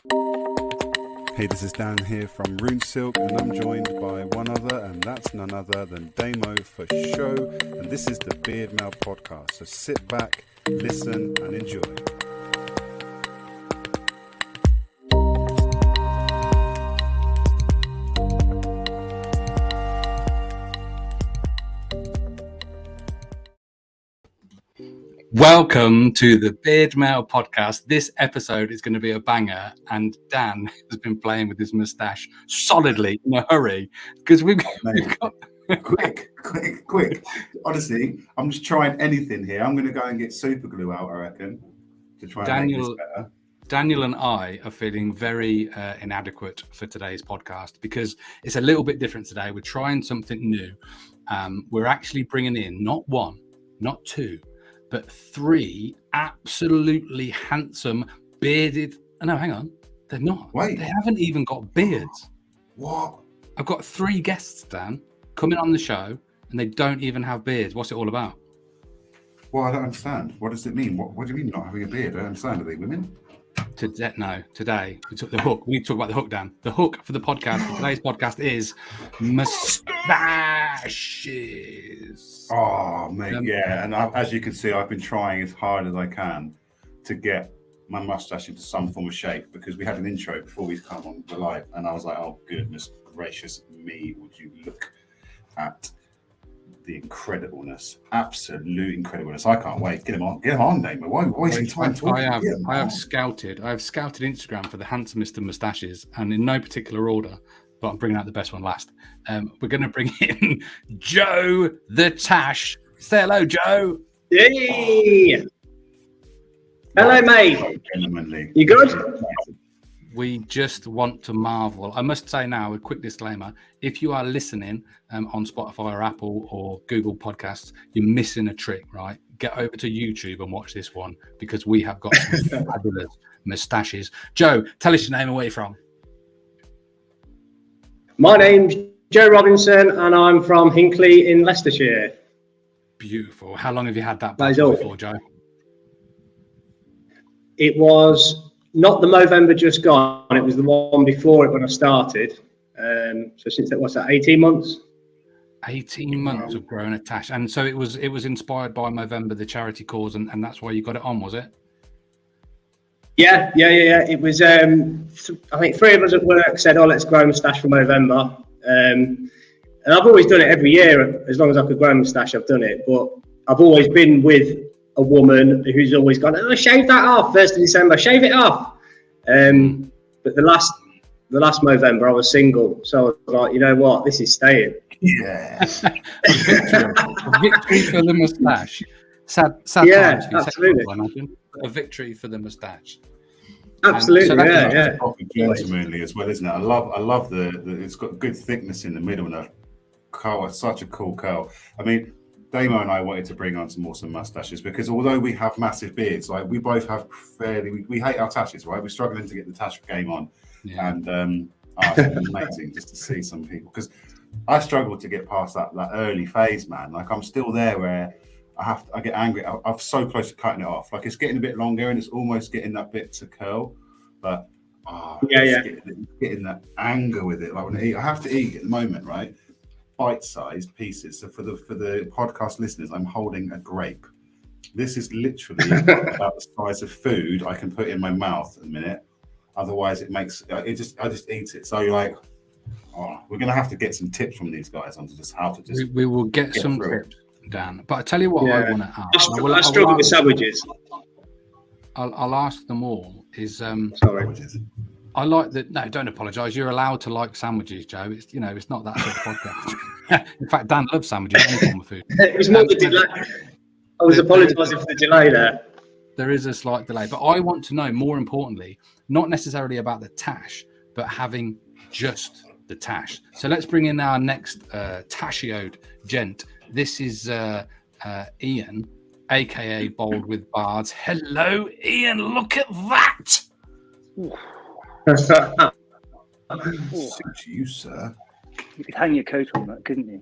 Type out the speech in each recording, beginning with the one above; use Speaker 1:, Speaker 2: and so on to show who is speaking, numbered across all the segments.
Speaker 1: Hey, this is Dan here from Rune Silk, and I'm joined by one other, and that's none other than Damo for show. And this is the Beard Mail podcast. So sit back, listen, and enjoy.
Speaker 2: Welcome to the Beard Mail podcast. This episode is going to be a banger, and Dan has been playing with his moustache solidly in a hurry because we've got
Speaker 1: quick. Honestly, I'm just trying anything here. I'm going to go and get super glue out, I reckon, to try and make this better.
Speaker 2: Daniel and I are feeling very inadequate for today's podcast because it's a little bit different today. We're trying something new. We're actually bringing in not one, not two, but three absolutely handsome bearded. No, hang on. They're not.
Speaker 1: Wait.
Speaker 2: They haven't even got beards.
Speaker 1: What?
Speaker 2: I've got three guests, Dan, coming on the show, and they don't even have beards. What's it all about?
Speaker 1: Well, I don't understand. What does it mean? What do you mean not having a beard? I don't understand. Are they women?
Speaker 2: Today we took the hook. We need to talk about the hook, Dan. The hook for the podcast, for today's podcast, is moustaches.
Speaker 1: Oh, mate, yeah. And as you can see, I've been trying as hard as I can to get my moustache into some form of shape because we had an intro before we come on the live, and I was like, oh, goodness gracious me, would you look at the incredibleness, absolute incredibleness. I can't wait. Get him on, Damon. Why are you wasting time talking?
Speaker 2: I have scouted Instagram for the handsomest of moustaches, and in no particular order, but I'm bringing out the best one last. We're going to bring in Joe the Tash. Say hello, Joe.
Speaker 3: Hey. Hello, mate.
Speaker 1: Genuinely.
Speaker 3: You good?
Speaker 2: We just want to marvel. I must say now, a quick disclaimer, if you are listening on Spotify or Apple or Google Podcasts, you're missing a trick, right? Get over to YouTube and watch this one because we have got some fabulous moustaches. Joe, tell us your name and where you're from.
Speaker 3: My name's Joe Robinson and I'm from Hinckley in Leicestershire.
Speaker 2: Beautiful. How long have you had that battle for, Joe?
Speaker 3: It was not the Movember just gone. It was the one before it when I started. So since that, what's that, 18 months?
Speaker 2: 18 months of growing a tash. And so it was inspired by Movember, the charity cause, and that's why you got it on, was it?
Speaker 3: Yeah. It was, I think three of us at work said, oh, let's grow a moustache for Movember. And I've always done it every year. As long as I could grow a moustache, I've done it. But I've always been with a woman who's always gone, oh, shave that off, 1st of December, shave it off. But the last Movember, I was single. So I was like, you know what, this is staying.
Speaker 1: Yeah.
Speaker 2: a victory for the moustache. Sad
Speaker 3: yeah,
Speaker 2: times for you,
Speaker 3: absolutely.
Speaker 2: I imagine. A victory for the moustache.
Speaker 3: Absolutely,
Speaker 2: so
Speaker 3: yeah.
Speaker 1: Gentlemanly as well, isn't it? I love the it's got good thickness in the middle and a curl. It's such a cool curl. I mean, Damo and I wanted to bring on some awesome moustaches because although we have massive beards, like we both have we hate our tashes, right? We're struggling to get the tash game on,
Speaker 2: yeah.
Speaker 1: And it's amazing just to see some people because I struggle to get past that early phase, man. Like I'm still there where I get angry. I'm so close to cutting it off. Like it's getting a bit longer and it's almost getting that bit to curl, but getting that anger with it. Like when I eat, I have to eat at the moment, right? Bite-sized pieces. So for the podcast listeners, I'm holding a grape. This is literally about the size of food I can put in my mouth in a minute. Otherwise, I just eat it. So you're like, we're gonna have to get some tips from these guys on just how to just.
Speaker 2: We will get some tips, Dan. But I tell you what, I want to ask.
Speaker 3: I struggle with sandwiches.
Speaker 2: I'll ask them all.
Speaker 3: Sorry.
Speaker 2: I like that. No, don't apologise. You're allowed to like sandwiches, Joe. It's it's not that sort of podcast. In fact, Dan loves sandwiches, any form of food.
Speaker 3: It was more the delay. I was apologising for the delay there.
Speaker 2: There is a slight delay, but I want to know, more importantly, not necessarily about the tash, but having just the tash. So let's bring in our next tashioed gent. This is Ian, aka Bold with Bards. Hello, Ian. Look at that.
Speaker 1: Suits you, sir.
Speaker 4: You could hang your coat on that, couldn't you?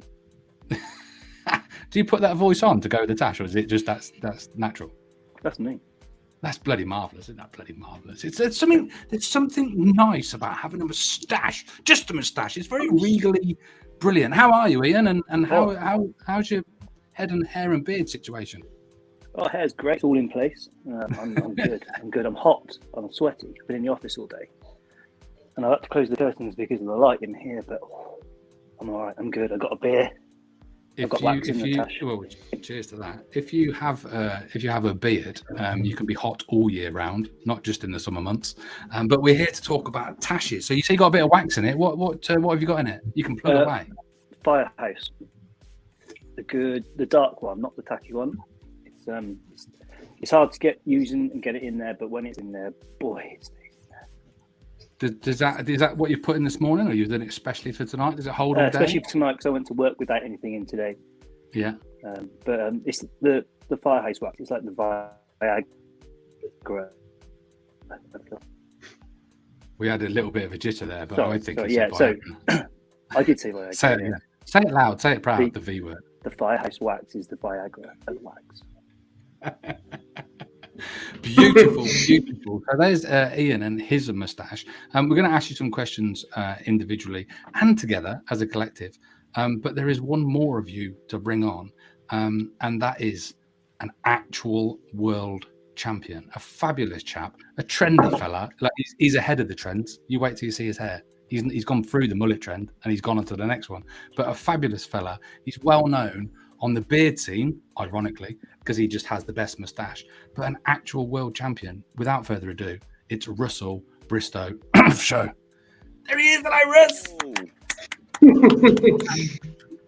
Speaker 2: Do you put that voice on to go with the tash, or is it just that's natural?
Speaker 4: That's me.
Speaker 2: That's bloody marvelous, isn't that? Bloody marvelous. There's something nice about having a moustache. Just a moustache. It's very regally brilliant. How are you, Ian? And how's your head and hair and beard situation?
Speaker 4: Oh, hair's great. It's all in place. I'm good. I'm good. I'm hot. I'm sweaty. I've been in the office all day, and I had to close the curtains because of the light in here. But I'm all right. I'm good. I got a beer. I've got wax in the Tash.
Speaker 2: Well, cheers to that. If you have a beard, you can be hot all year round, not just in the summer months. But we're here to talk about Tashes. So you say you got a bit of wax in it. What have you got in it? You can plug away.
Speaker 4: Firehouse. The dark one, not the tacky one. It's hard to get using and get it in there, but when it's in there, boy, it stays in there.
Speaker 2: Is that what you put in this morning, or you've done it especially for tonight? Does it hold all day?
Speaker 4: Especially for tonight, because I went to work without anything in today.
Speaker 2: Yeah.
Speaker 4: But it's the firehouse wax. It's like the Viagra.
Speaker 2: We had a little bit of a jitter there, but I think
Speaker 4: yeah. So I did say Viagra.
Speaker 2: Say it loud. Say it proud. The V word.
Speaker 4: The firehouse wax is the Viagra of wax.
Speaker 2: Beautiful. So there's Ian and his moustache. We're going to ask you some questions individually and together as a collective. But there is one more of you to bring on, and that is an actual world champion, a fabulous chap, a trendy fella. Like he's ahead of the trends. You wait till you see his hair. He's gone through the mullet trend and he's gone on to the next one. But a fabulous fella. He's well known on the beard scene, ironically, because he just has the best moustache. But an actual world champion. Without further ado, it's Russell Bristow. Show. There he is, Russ.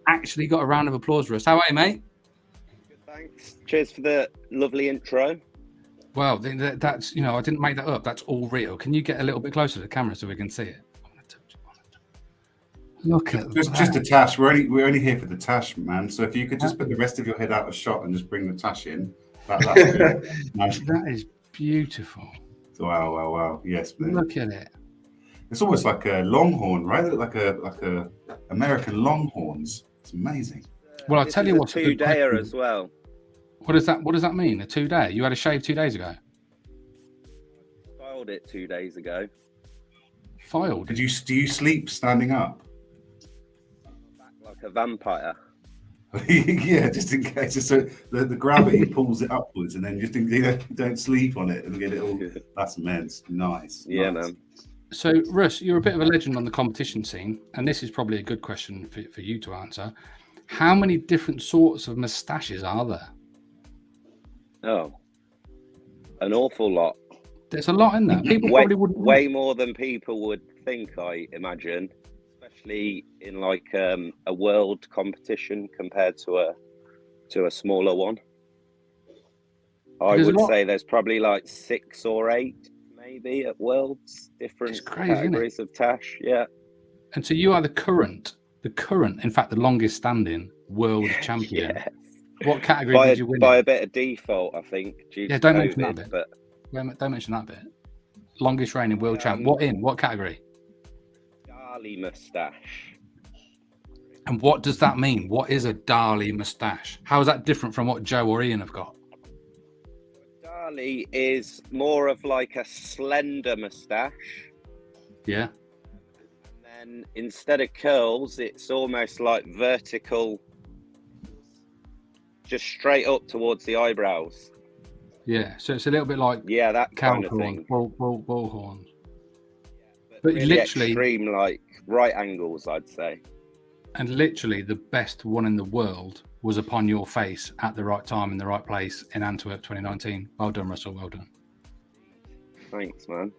Speaker 2: Actually got a round of applause, Russ. How are you, mate?
Speaker 5: Good, thanks. Cheers for the lovely intro.
Speaker 2: Well, that's, I didn't make that up. That's all real. Can you get a little bit closer to the camera so we can see it? Look at
Speaker 1: just a Tash. We're only here for the Tash, man. So if you could just put the rest of your head out of shot and just bring the Tash in, that's good. Nice.
Speaker 2: That is beautiful.
Speaker 1: Wow. Yes, man.
Speaker 2: Look at it.
Speaker 1: It's almost like a longhorn, right? Like a American Longhorns. It's amazing.
Speaker 2: Well, I'll tell you what's
Speaker 5: a 2-dayer as well.
Speaker 2: What does that mean? A 2-day? You had a shave 2 days ago?
Speaker 5: Filed it 2 days ago.
Speaker 2: Filed?
Speaker 1: Do you sleep standing up?
Speaker 5: Back like a vampire.
Speaker 1: Yeah, just in case. So the gravity pulls it upwards, and then just you don't sleep on it and get it all. That's immense. Nice.
Speaker 5: Yeah,
Speaker 1: nice.
Speaker 5: man.
Speaker 2: So, Russ, you're a bit of a legend on the competition scene, and this is probably a good question for you to answer. How many different sorts of moustaches are there?
Speaker 5: Oh, an awful lot.
Speaker 2: There's a lot in there. People probably wouldn't.
Speaker 5: Way more than people would think, I imagine, especially in like a world competition compared to a smaller one. I would say there's probably like 6 or 8. Maybe at Worlds, different categories of Tash, yeah.
Speaker 2: And so you are the current, in fact, the longest standing world champion.
Speaker 5: Yes.
Speaker 2: What category did you win?
Speaker 5: By a bit of default, I think.
Speaker 2: Don't mention that bit. But don't mention that bit. Longest reigning world champ. What category?
Speaker 5: Dali moustache.
Speaker 2: And what does that mean? What is a Dali moustache? How is that different from what Joe or Ian have got?
Speaker 5: Dali is more of like a slender moustache.
Speaker 2: Yeah.
Speaker 5: And then instead of curls, it's almost like vertical, just straight up towards the eyebrows.
Speaker 2: Yeah, so it's a little bit like
Speaker 5: that kind of thing.
Speaker 2: Bull horns.
Speaker 5: Yeah,
Speaker 2: but
Speaker 5: really
Speaker 2: literally
Speaker 5: extreme, like right angles, I'd say.
Speaker 2: And literally the best one in the world was upon your face at the right time in the right place in Antwerp 2019. Well done, Russell. Well done.
Speaker 5: Thanks, man.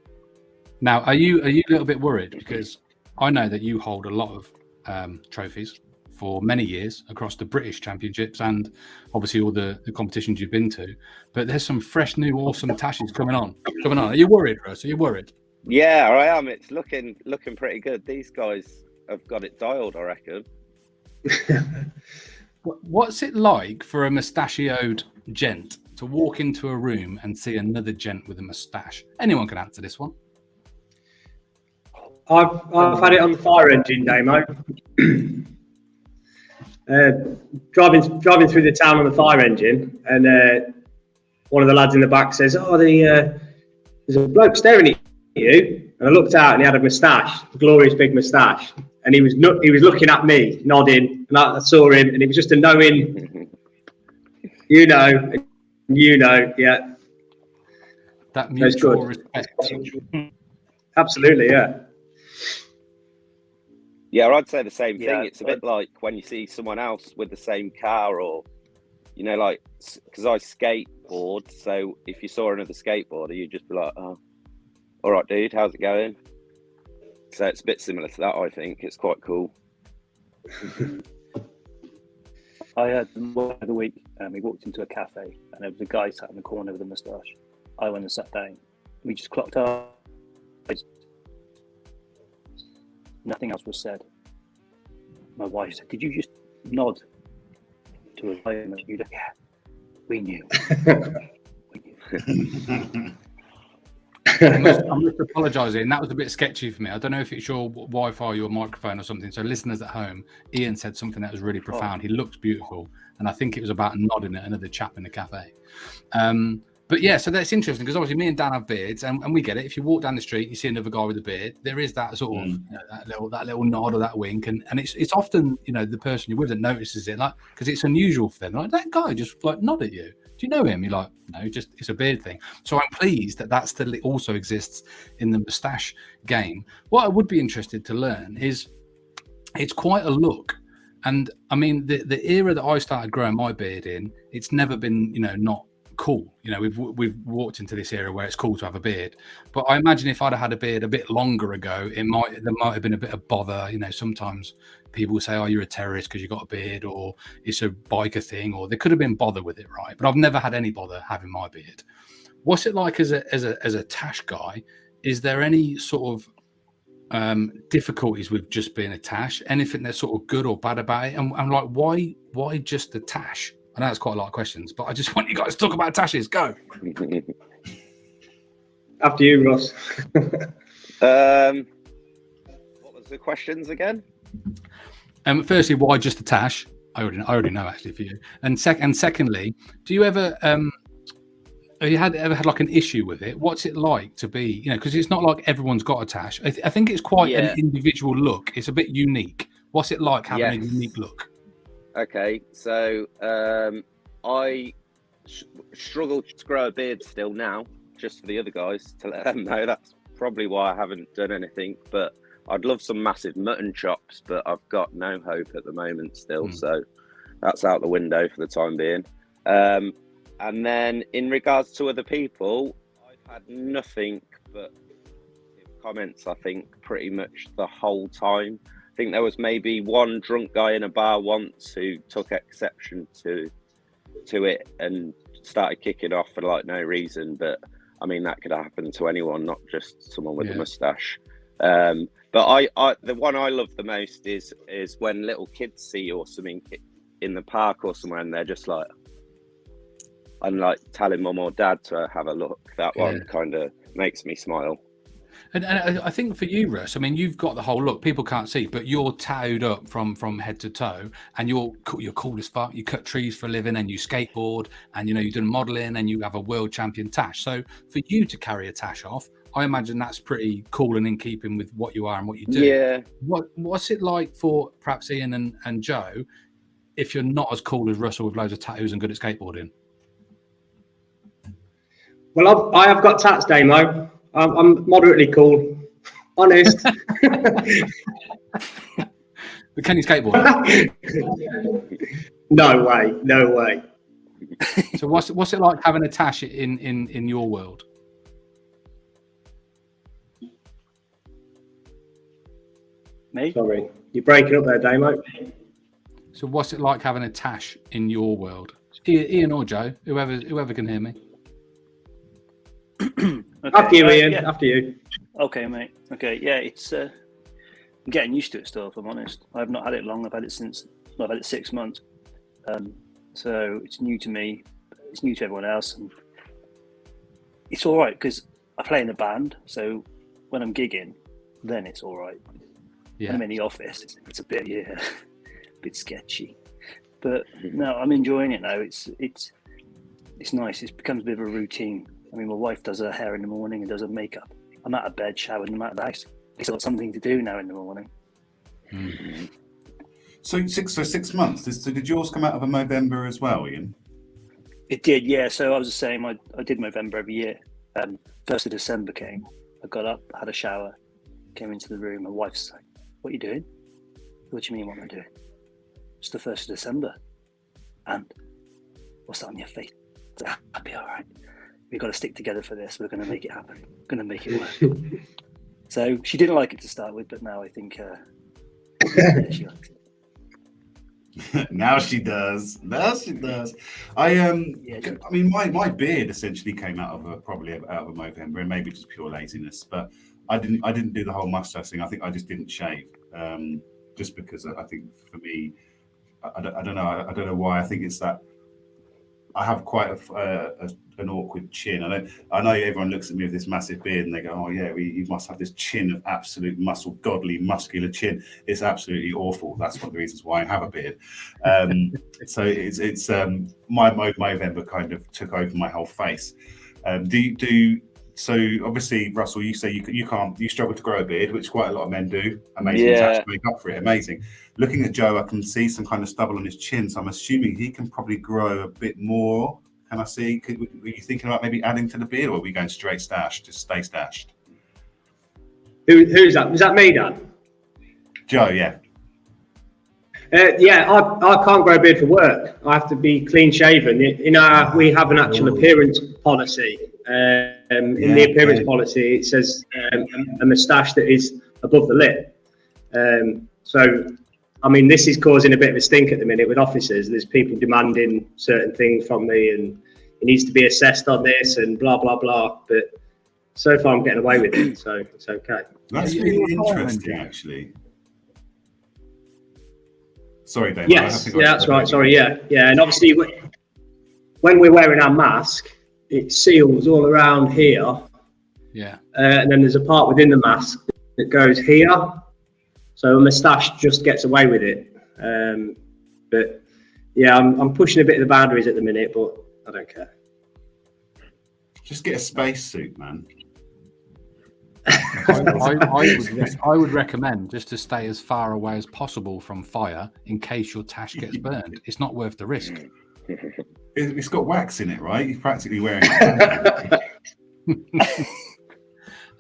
Speaker 2: Now, are you a little bit worried? Because I know that you hold a lot of trophies for many years across the British Championships and obviously all the competitions you've been to. But there's some fresh, new, awesome Tashes coming on. Are you worried, Russ? Are you worried?
Speaker 5: Yeah, I am. It's looking pretty good. These guys have got it dialed, I reckon.
Speaker 2: What's it like for a mustachioed gent to walk into a room and see another gent with a moustache? Anyone can answer this one.
Speaker 3: I've had it on the fire engine, Damo. Driving through the town on the fire engine, and one of the lads in the back says, "Oh, there's a bloke staring at you." And I looked out, and he had a moustache, a glorious big moustache, and he was looking at me, nodding, and I saw him, and it was just a knowing, you know, yeah.
Speaker 2: That mutual
Speaker 3: good.
Speaker 2: respect.
Speaker 3: Absolutely, yeah.
Speaker 5: Yeah, I'd say the same
Speaker 4: Yeah,
Speaker 5: thing. It's a bit like when you see someone else with the same car, or, you know, like, because I skateboard, so if you saw another skateboarder, you'd just be like, "Oh, all right, dude, how's it going?" So it's a bit similar to that, I think. It's quite cool.
Speaker 4: I had one of the week, we walked into a cafe and there was a guy sat in the corner with a moustache. I went and sat down. We just clocked up. Nothing else was said. My wife said, "Did you just nod to a guy?" And you like, "Yeah, we knew."
Speaker 2: I'm just apologising. That was a bit sketchy for me. I don't know if it's your Wi-Fi or your microphone or something. So listeners at home, Ian said something that was really profound. He looks beautiful, and I think it was about nodding at another chap in the cafe. But yeah, so that's interesting because obviously me and Dan have beards, and we get it. If you walk down the street, you see another guy with a beard, there is that sort of that little nod or that wink, and it's often, you know, the person you're with that notices it, like, because it's unusual for them. Like, that guy just like nod at you. Do you know him? You're like, no, just it's a beard thing. So I'm pleased that still also exists in the moustache game. What I would be interested to learn is it's quite a look. And I mean, the era that I started growing my beard in, it's never been, you know, not cool. You know, we've walked into this era where it's cool to have a beard. But I imagine if I'd have had a beard a bit longer ago, there might have been a bit of bother. You know, sometimes people say, "Oh, you're a terrorist because you got a beard," or "It's a biker thing," or there could have been bother with it, right? But I've never had any bother having my beard. What's it like as a Tash guy? Is there any sort of difficulties with just being a Tash? Anything that's sort of good or bad about it? And I'm like, why just the Tash? I know that's quite a lot of questions, but I just want you guys to talk about Tashes. Go.
Speaker 3: After you, Ross.
Speaker 5: What was the questions again?
Speaker 2: Firstly, why just the Tash? I already know actually for you. And secondly, do you ever have you ever had like an issue with it? What's it like to be, you know, because it's not like everyone's got a Tash. I think it's quite an individual look. It's a bit unique. What's it like having a unique look?
Speaker 5: Okay, so I struggle to grow a beard still now, just for the other guys to let them know. That's probably why I haven't done anything, but I'd love some massive mutton chops, but I've got no hope at the moment still, so that's out the window for the time being. And then in regards to other people, I've had nothing but comments, I think, pretty much the whole time. I think there was maybe one drunk guy in a bar once who took exception to it and started kicking off for like no reason, but I mean that could happen to anyone, not just someone with a mustache. But I the one I love the most is when little kids see you or something in the park or somewhere and they're just like, and like telling mum or dad to have a look. That one kind of makes me smile.
Speaker 2: And I think for you, Russ, I mean, you've got the whole look. People can't see, but you're tattooed up from head to toe, and you're cool as fuck. You cut trees for a living, and you skateboard, and you know you've done modelling, and you have a world champion Tash. So for you to carry a Tash off, I imagine that's pretty cool and in keeping with what you are and what you do.
Speaker 5: Yeah.
Speaker 2: What's it like for perhaps Ian and Joe if you're not as cool as Russell with loads of tattoos and good at skateboarding?
Speaker 3: Well, I have got tats, Damo. I'm moderately cool, honest.
Speaker 2: But can you skateboard?
Speaker 3: No way.
Speaker 2: So what's it like having a Tash in your world?
Speaker 4: Me?
Speaker 3: Sorry, you're breaking up there, Damo.
Speaker 2: So what's it like having a Tash in your world? Ian or Joe, whoever can hear me.
Speaker 4: Okay,
Speaker 3: after you, Ian. Yeah. After you.
Speaker 4: Okay, mate. Okay, yeah, it's I'm getting used to it still, if I'm honest. I've not had it long. I've had it 6 months. So it's new to me. It's new to everyone else. And it's all right because I play in a band. So when I'm gigging, then it's all right. Yeah. When I'm in the office, it's a bit a bit sketchy. But no, I'm enjoying it now. It's it's nice. It becomes a bit of a routine. I mean, my wife does her hair in the morning and does her makeup. I'm out of bed, showering, I'm out of the house. It's got something to do now in the morning.
Speaker 1: So 6 months. So did yours come out of a Movember as well, Ian?
Speaker 4: It did, yeah. So I was the same. I did Movember every year. 1st of December came. I got up, had a shower, came into the room. My wife's like, "What are you doing?" "What do you mean, what am I doing?" "It's the 1st of December. And what's that on your face?" I said, "I'll be all right. We've got to stick together for this. We're going to make it happen. We're going to make it work." So she didn't like it to start with, but now I think yeah, she likes it.
Speaker 1: Now she does. I mean, my beard essentially came out of a Movember, and maybe just pure laziness. But I didn't do the whole mustache thing. I think I just didn't shave, just because I think for me, I don't know. I don't know why. I think it's that I have quite an awkward chin. I know everyone looks at me with this massive beard and they go, "Oh yeah, you must have this chin of absolute muscle, godly, muscular chin." It's absolutely awful. That's one of the reasons why I have a beard. So it's my Movember kind of took over my whole face. So obviously, Russell, you say you struggle to grow a beard, which quite a lot of men do. Amazing.
Speaker 5: Yeah.
Speaker 1: To make up for it. Amazing. Looking at Joe, I can see some kind of stubble on his chin, so I'm assuming he can probably grow a bit more. Can I see? Were you thinking about maybe adding to the beard, or are we going straight stash? Just stay stashed.
Speaker 3: Who's that? Was that me, Dan?
Speaker 1: Joe, yeah.
Speaker 3: Yeah, I can't grow a beard for work. I have to be clean shaven. We have an actual appearance policy. In the appearance policy, it says a moustache that is above the lip. So, I mean, this is causing a bit of a stink at the minute with officers. There's people demanding certain things from me, and it needs to be assessed on this and blah blah blah. But so far, I'm getting away with it, so it's okay.
Speaker 1: That's really interesting, actually. Sorry, Dave.
Speaker 3: Yes, that's right. Sorry, yeah. And obviously, when we're wearing our mask, it seals all around here.
Speaker 2: Yeah.
Speaker 3: And then there's a part within the mask that goes here. So a moustache just gets away with it. But yeah, I'm pushing a bit of the boundaries at the minute, but I don't care.
Speaker 1: Just get a spacesuit, man.
Speaker 2: I would recommend just to stay as far away as possible from fire in case your tash gets burned. It's not worth the risk.
Speaker 1: It's got wax in it, right? You're practically wearing it.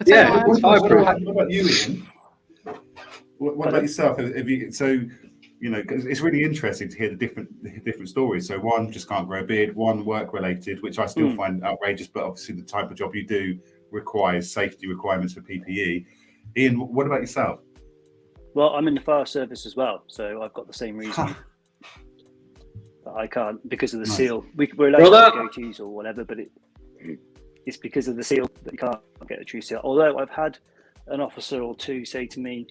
Speaker 3: Yeah.
Speaker 1: What about you, Ian? What about yourself? Because it's really interesting to hear the different stories. So one just can't grow a beard, one work related, which I still find outrageous, but obviously the type of job you do requires safety requirements for PPE. Ian, what about yourself?
Speaker 4: Well, I'm in the fire service as well, so I've got the same reason. But I can't because of the seal. We're allowed to go goatees or whatever, but it's because of the seal that you can't get a true seal. Although I've had an officer or two say to me,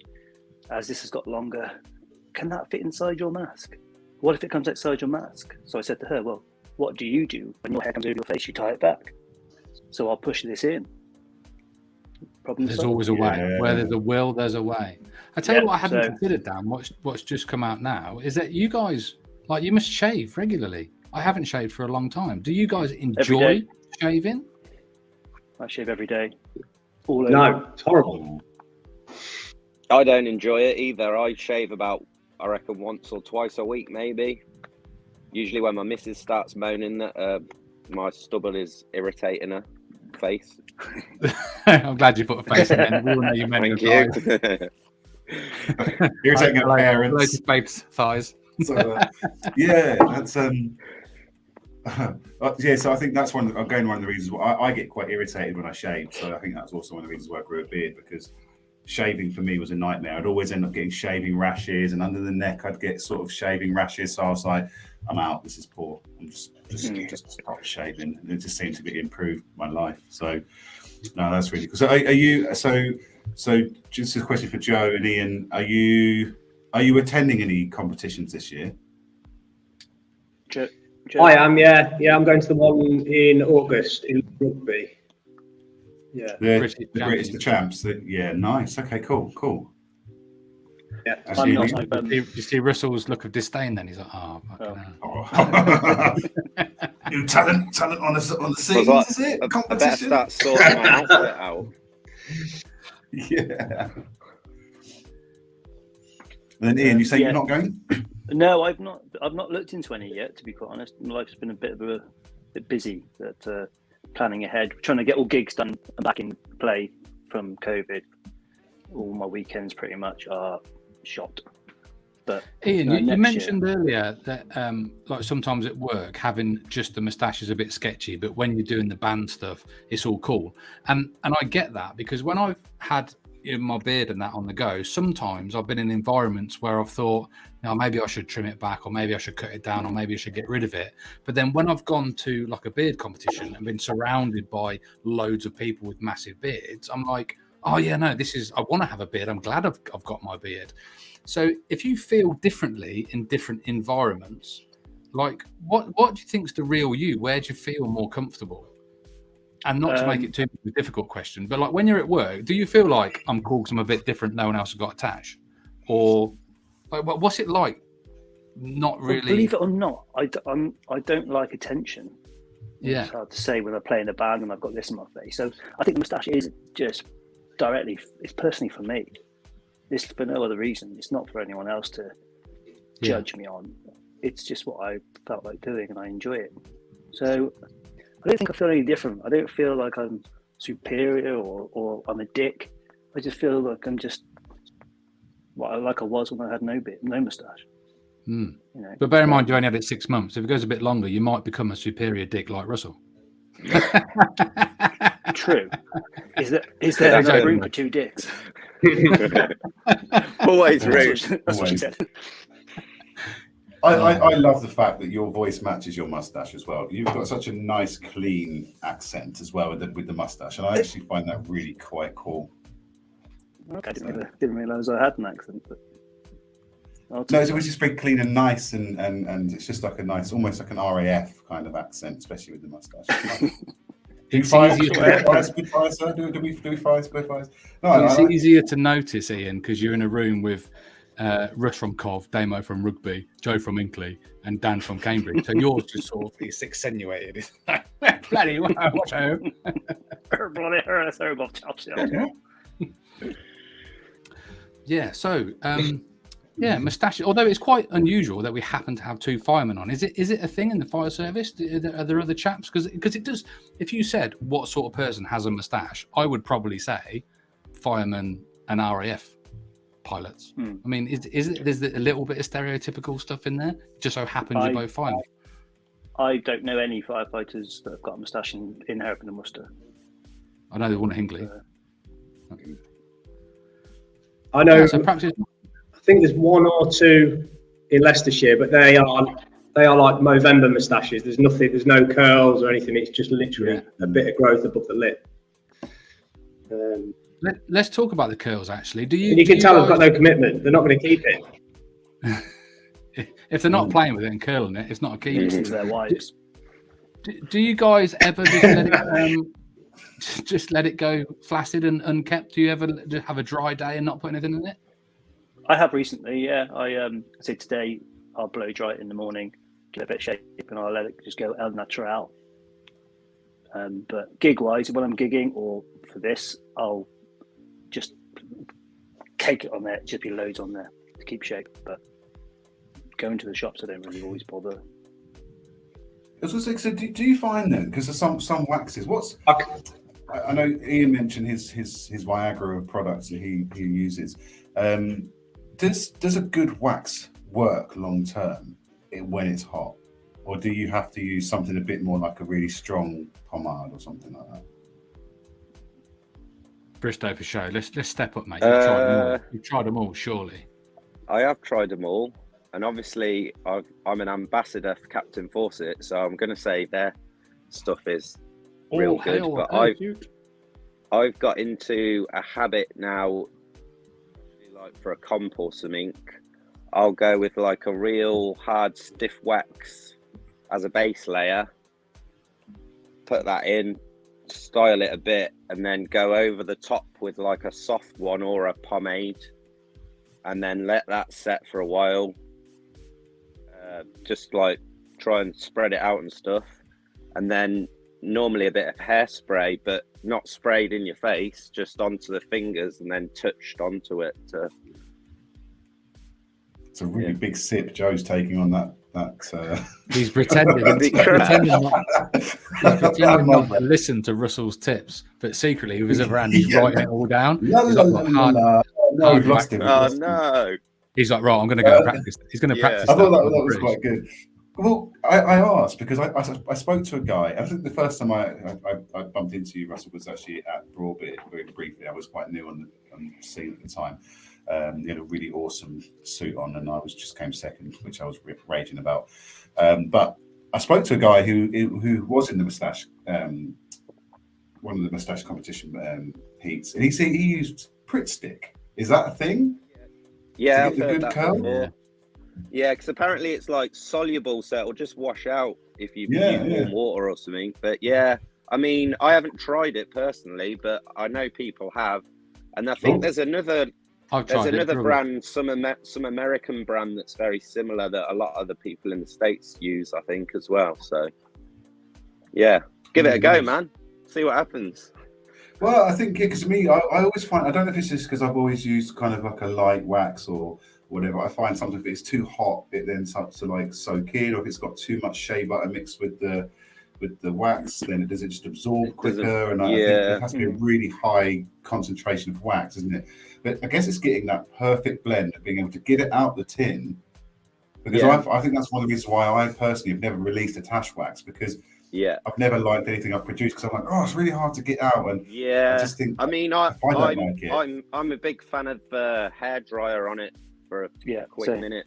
Speaker 4: as this has got longer, "Can that fit inside your mask? What if it comes outside your mask?" So I said to her, "Well, what do you do when your hair comes over your face? You tie it back. So I'll push this in."
Speaker 2: There's always a way. Where there's a will, there's a way. I tell you what I hadn't considered, Dan, what's just come out now, is that you guys, you must shave regularly. I haven't shaved for a long time. Do you guys enjoy shaving?
Speaker 4: I shave every day. All over.
Speaker 3: No, it's horrible.
Speaker 5: I don't enjoy it either. I shave about, I reckon, once or twice a week, maybe. Usually when my missus starts moaning that my stubble is irritating her face.
Speaker 2: I'm glad you put a face in there. We all know you meant
Speaker 5: Thank
Speaker 2: you.
Speaker 1: Irritating her parents.
Speaker 2: Loads of babes' thighs.
Speaker 1: So, yeah, that's so I think that's one of the reasons why I get quite irritated when I shave. So I think that's also one of the reasons why I grew a beard, because shaving for me was a nightmare. I'd always end up getting shaving rashes, and under the neck I'd get sort of shaving rashes. So I was like, I'm out. This is poor. I'm just stop shaving. And it just seemed to be improved my life. So no, that's really cool. So are you? So just a question for Joe and Ian. Are you attending any competitions this year?
Speaker 4: Joe?
Speaker 3: I am. Yeah. I'm going to the one in August in rugby. Yeah.
Speaker 1: The Chaps. Yeah, nice. Okay, cool.
Speaker 3: Yeah.
Speaker 2: You see Russell's look of disdain then? He's like, oh.
Speaker 1: New talent on the
Speaker 5: Was
Speaker 1: scenes,
Speaker 5: like,
Speaker 1: is it?
Speaker 5: I better
Speaker 1: Competition.
Speaker 5: start sorting my outfit out.
Speaker 1: Yeah. And then Ian, you say you're not going?
Speaker 4: No, I've not looked into any yet. To be quite honest, my life's been a bit busy. That planning ahead, trying to get all gigs done and back in play from COVID. All my weekends pretty much are shot. But
Speaker 2: Ian, you
Speaker 4: next
Speaker 2: mentioned
Speaker 4: year,
Speaker 2: earlier that like sometimes at work having just the moustache is a bit sketchy, but when you're doing the band stuff, it's all cool. And I get that, because when I've had my beard and that on the go, sometimes I've been in environments where I've thought, maybe I should trim it back, or maybe I should cut it down, or maybe I should get rid of it. But then when I've gone to like a beard competition and been surrounded by loads of people with massive beards, I'm like, oh yeah, no, I want to have a beard. I'm glad I've got my beard. So if you feel differently in different environments, like what do you think's the real you? Where do you feel more comfortable? And not to make it too difficult question, but like when you're at work, do you feel like I'm cool because I'm a bit different, no one else has got a Tash? Or like, what's it like? Not really.
Speaker 4: Well, believe it or not, I don't like attention.
Speaker 2: Yeah.
Speaker 4: It's hard to say when I play in a band and I've got this on my face. So I think the moustache is just directly, it's personally for me. It's for no other reason. It's not for anyone else to judge me on. It's just what I felt like doing and I enjoy it. So I don't think I feel any different. I don't feel like I'm superior or I'm a dick. I just feel like I'm just like I was when I had no moustache.
Speaker 2: You know, but bear in mind, you only had it 6 months. If it goes a bit longer, you might become a superior dick like Russell.
Speaker 4: True. Is there no room for two dicks?
Speaker 5: Always rude.
Speaker 4: That's what she said.
Speaker 1: I love the fact that your voice matches your mustache as well. You've got such a nice, clean accent as well with the mustache, and I actually find that really quite cool.
Speaker 4: Okay, I didn't realise I had an accent. But
Speaker 1: no, it was just very clean and nice, and it's just like a nice, almost like an RAF kind of accent, especially with the mustache. Do we fire, sir? Do we fire Spitfires? No,
Speaker 2: it's easier to notice, Ian, because you're in a room with Russ from Cov, Damo from Rugby, Joe from Inkley, and Dan from Cambridge. So yours just sort of is accentuated. It's like, bloody watch out.
Speaker 4: Bloody sorry about Chaps.
Speaker 2: Yeah, so moustache. Although it's quite unusual that we happen to have two firemen on. Is it a thing in the fire service? Are there other chaps? Because it does. If you said what sort of person has a moustache, I would probably say firemen and RAF pilots. I mean, there's a little bit of stereotypical stuff in there? Just so happens you're both firemen.
Speaker 4: I don't know any firefighters that have got a moustache in Hereford and Worcester.
Speaker 2: I know the one at Hinkley.
Speaker 3: I know.
Speaker 2: Yeah, so perhaps
Speaker 3: I think there's one or two in Leicestershire, but they are like Movember moustaches. There's nothing. There's no curls or anything. It's just literally a bit of growth above the lip.
Speaker 2: Let's talk about the curls. Actually,
Speaker 3: you can tell they've got no commitment. They're not going to keep it.
Speaker 2: If they're not playing with it and curling it, it's not a keep.
Speaker 4: Listen to their wives.
Speaker 2: Do you guys ever just let it go flaccid and unkept? Do you ever just have a dry day and not put anything in it?
Speaker 4: I have recently, yeah. I say today I'll blow dry it in the morning, get a bit of shape, and I'll let it just go el natural. But gig-wise, when I'm gigging or for this, I'll just cake it on there. Just be loads on there to keep shape. But going to the shops, I don't really always bother.
Speaker 1: So do you find then, because some waxes, I know Ian mentioned his Viagra of products that he uses. Does a good wax work long term when it's hot, or do you have to use something a bit more like a really strong pomade or something like that?
Speaker 2: Bristow for show. Let's step up, mate. You've tried them all, surely.
Speaker 5: I have tried them all, and obviously I'm an ambassador for Captain Fawcett, so I'm going to say their stuff is real good. But I've got into a habit now, like for a comp or something, I'll go with like a real hard stiff wax as a base layer, put that in, style it a bit, and then go over the top with like a soft one or a pomade, and then let that set for a while. Just like try and spread it out and stuff, and then normally a bit of hairspray, but not sprayed in your face, just onto the fingers and then touched onto it.
Speaker 1: It's a really big sip Joe's taking on that.
Speaker 2: He's pretending. He's pretending not to listen to Russell's tips, but secretly with his other hand, he's writing it all down.
Speaker 1: No, we've lost him.
Speaker 5: Oh no!
Speaker 2: He's like, right, I'm going to go and practice. He's going to practice.
Speaker 1: I thought that was quite good. Well, I asked because I spoke to a guy. I think the first time I bumped into you, Russell, was actually at Broadbeard very briefly. I was quite new on the scene at the time. He had a really awesome suit on, and I just came second, which I was raging about. But I spoke to a guy who was in the moustache, one of the moustache competition heats, and he used Pritt stick. Is that a thing?
Speaker 5: Yeah,
Speaker 1: to get the good curl.
Speaker 5: Yeah, because apparently it's like soluble, so it'll just wash out if you use warm water or something. But yeah, I mean, I haven't tried it personally, but I know people have, and I think there's another brand, some American brand that's very similar that a lot of the people in the States use, I think, as well. So yeah, give it a go, man. See what happens.
Speaker 1: Well, I think because me, I always find, I don't know if it's just because I've always used kind of like a light wax or whatever. I find sometimes if it's too hot, it then starts to like soak in, or if it's got too much shea butter mixed with the wax, then it doesn't just absorb quicker. And I think it has to be a really high concentration of wax, isn't it? But I guess it's getting that perfect blend of being able to get it out the tin. Because I think that's one of the reasons why I personally have never released a Tash wax, because I've never liked anything I've produced, because I'm like, oh, it's really hard to get out. And I just think,
Speaker 5: I mean, I'm a big fan of hair dryer on it for a quick minute.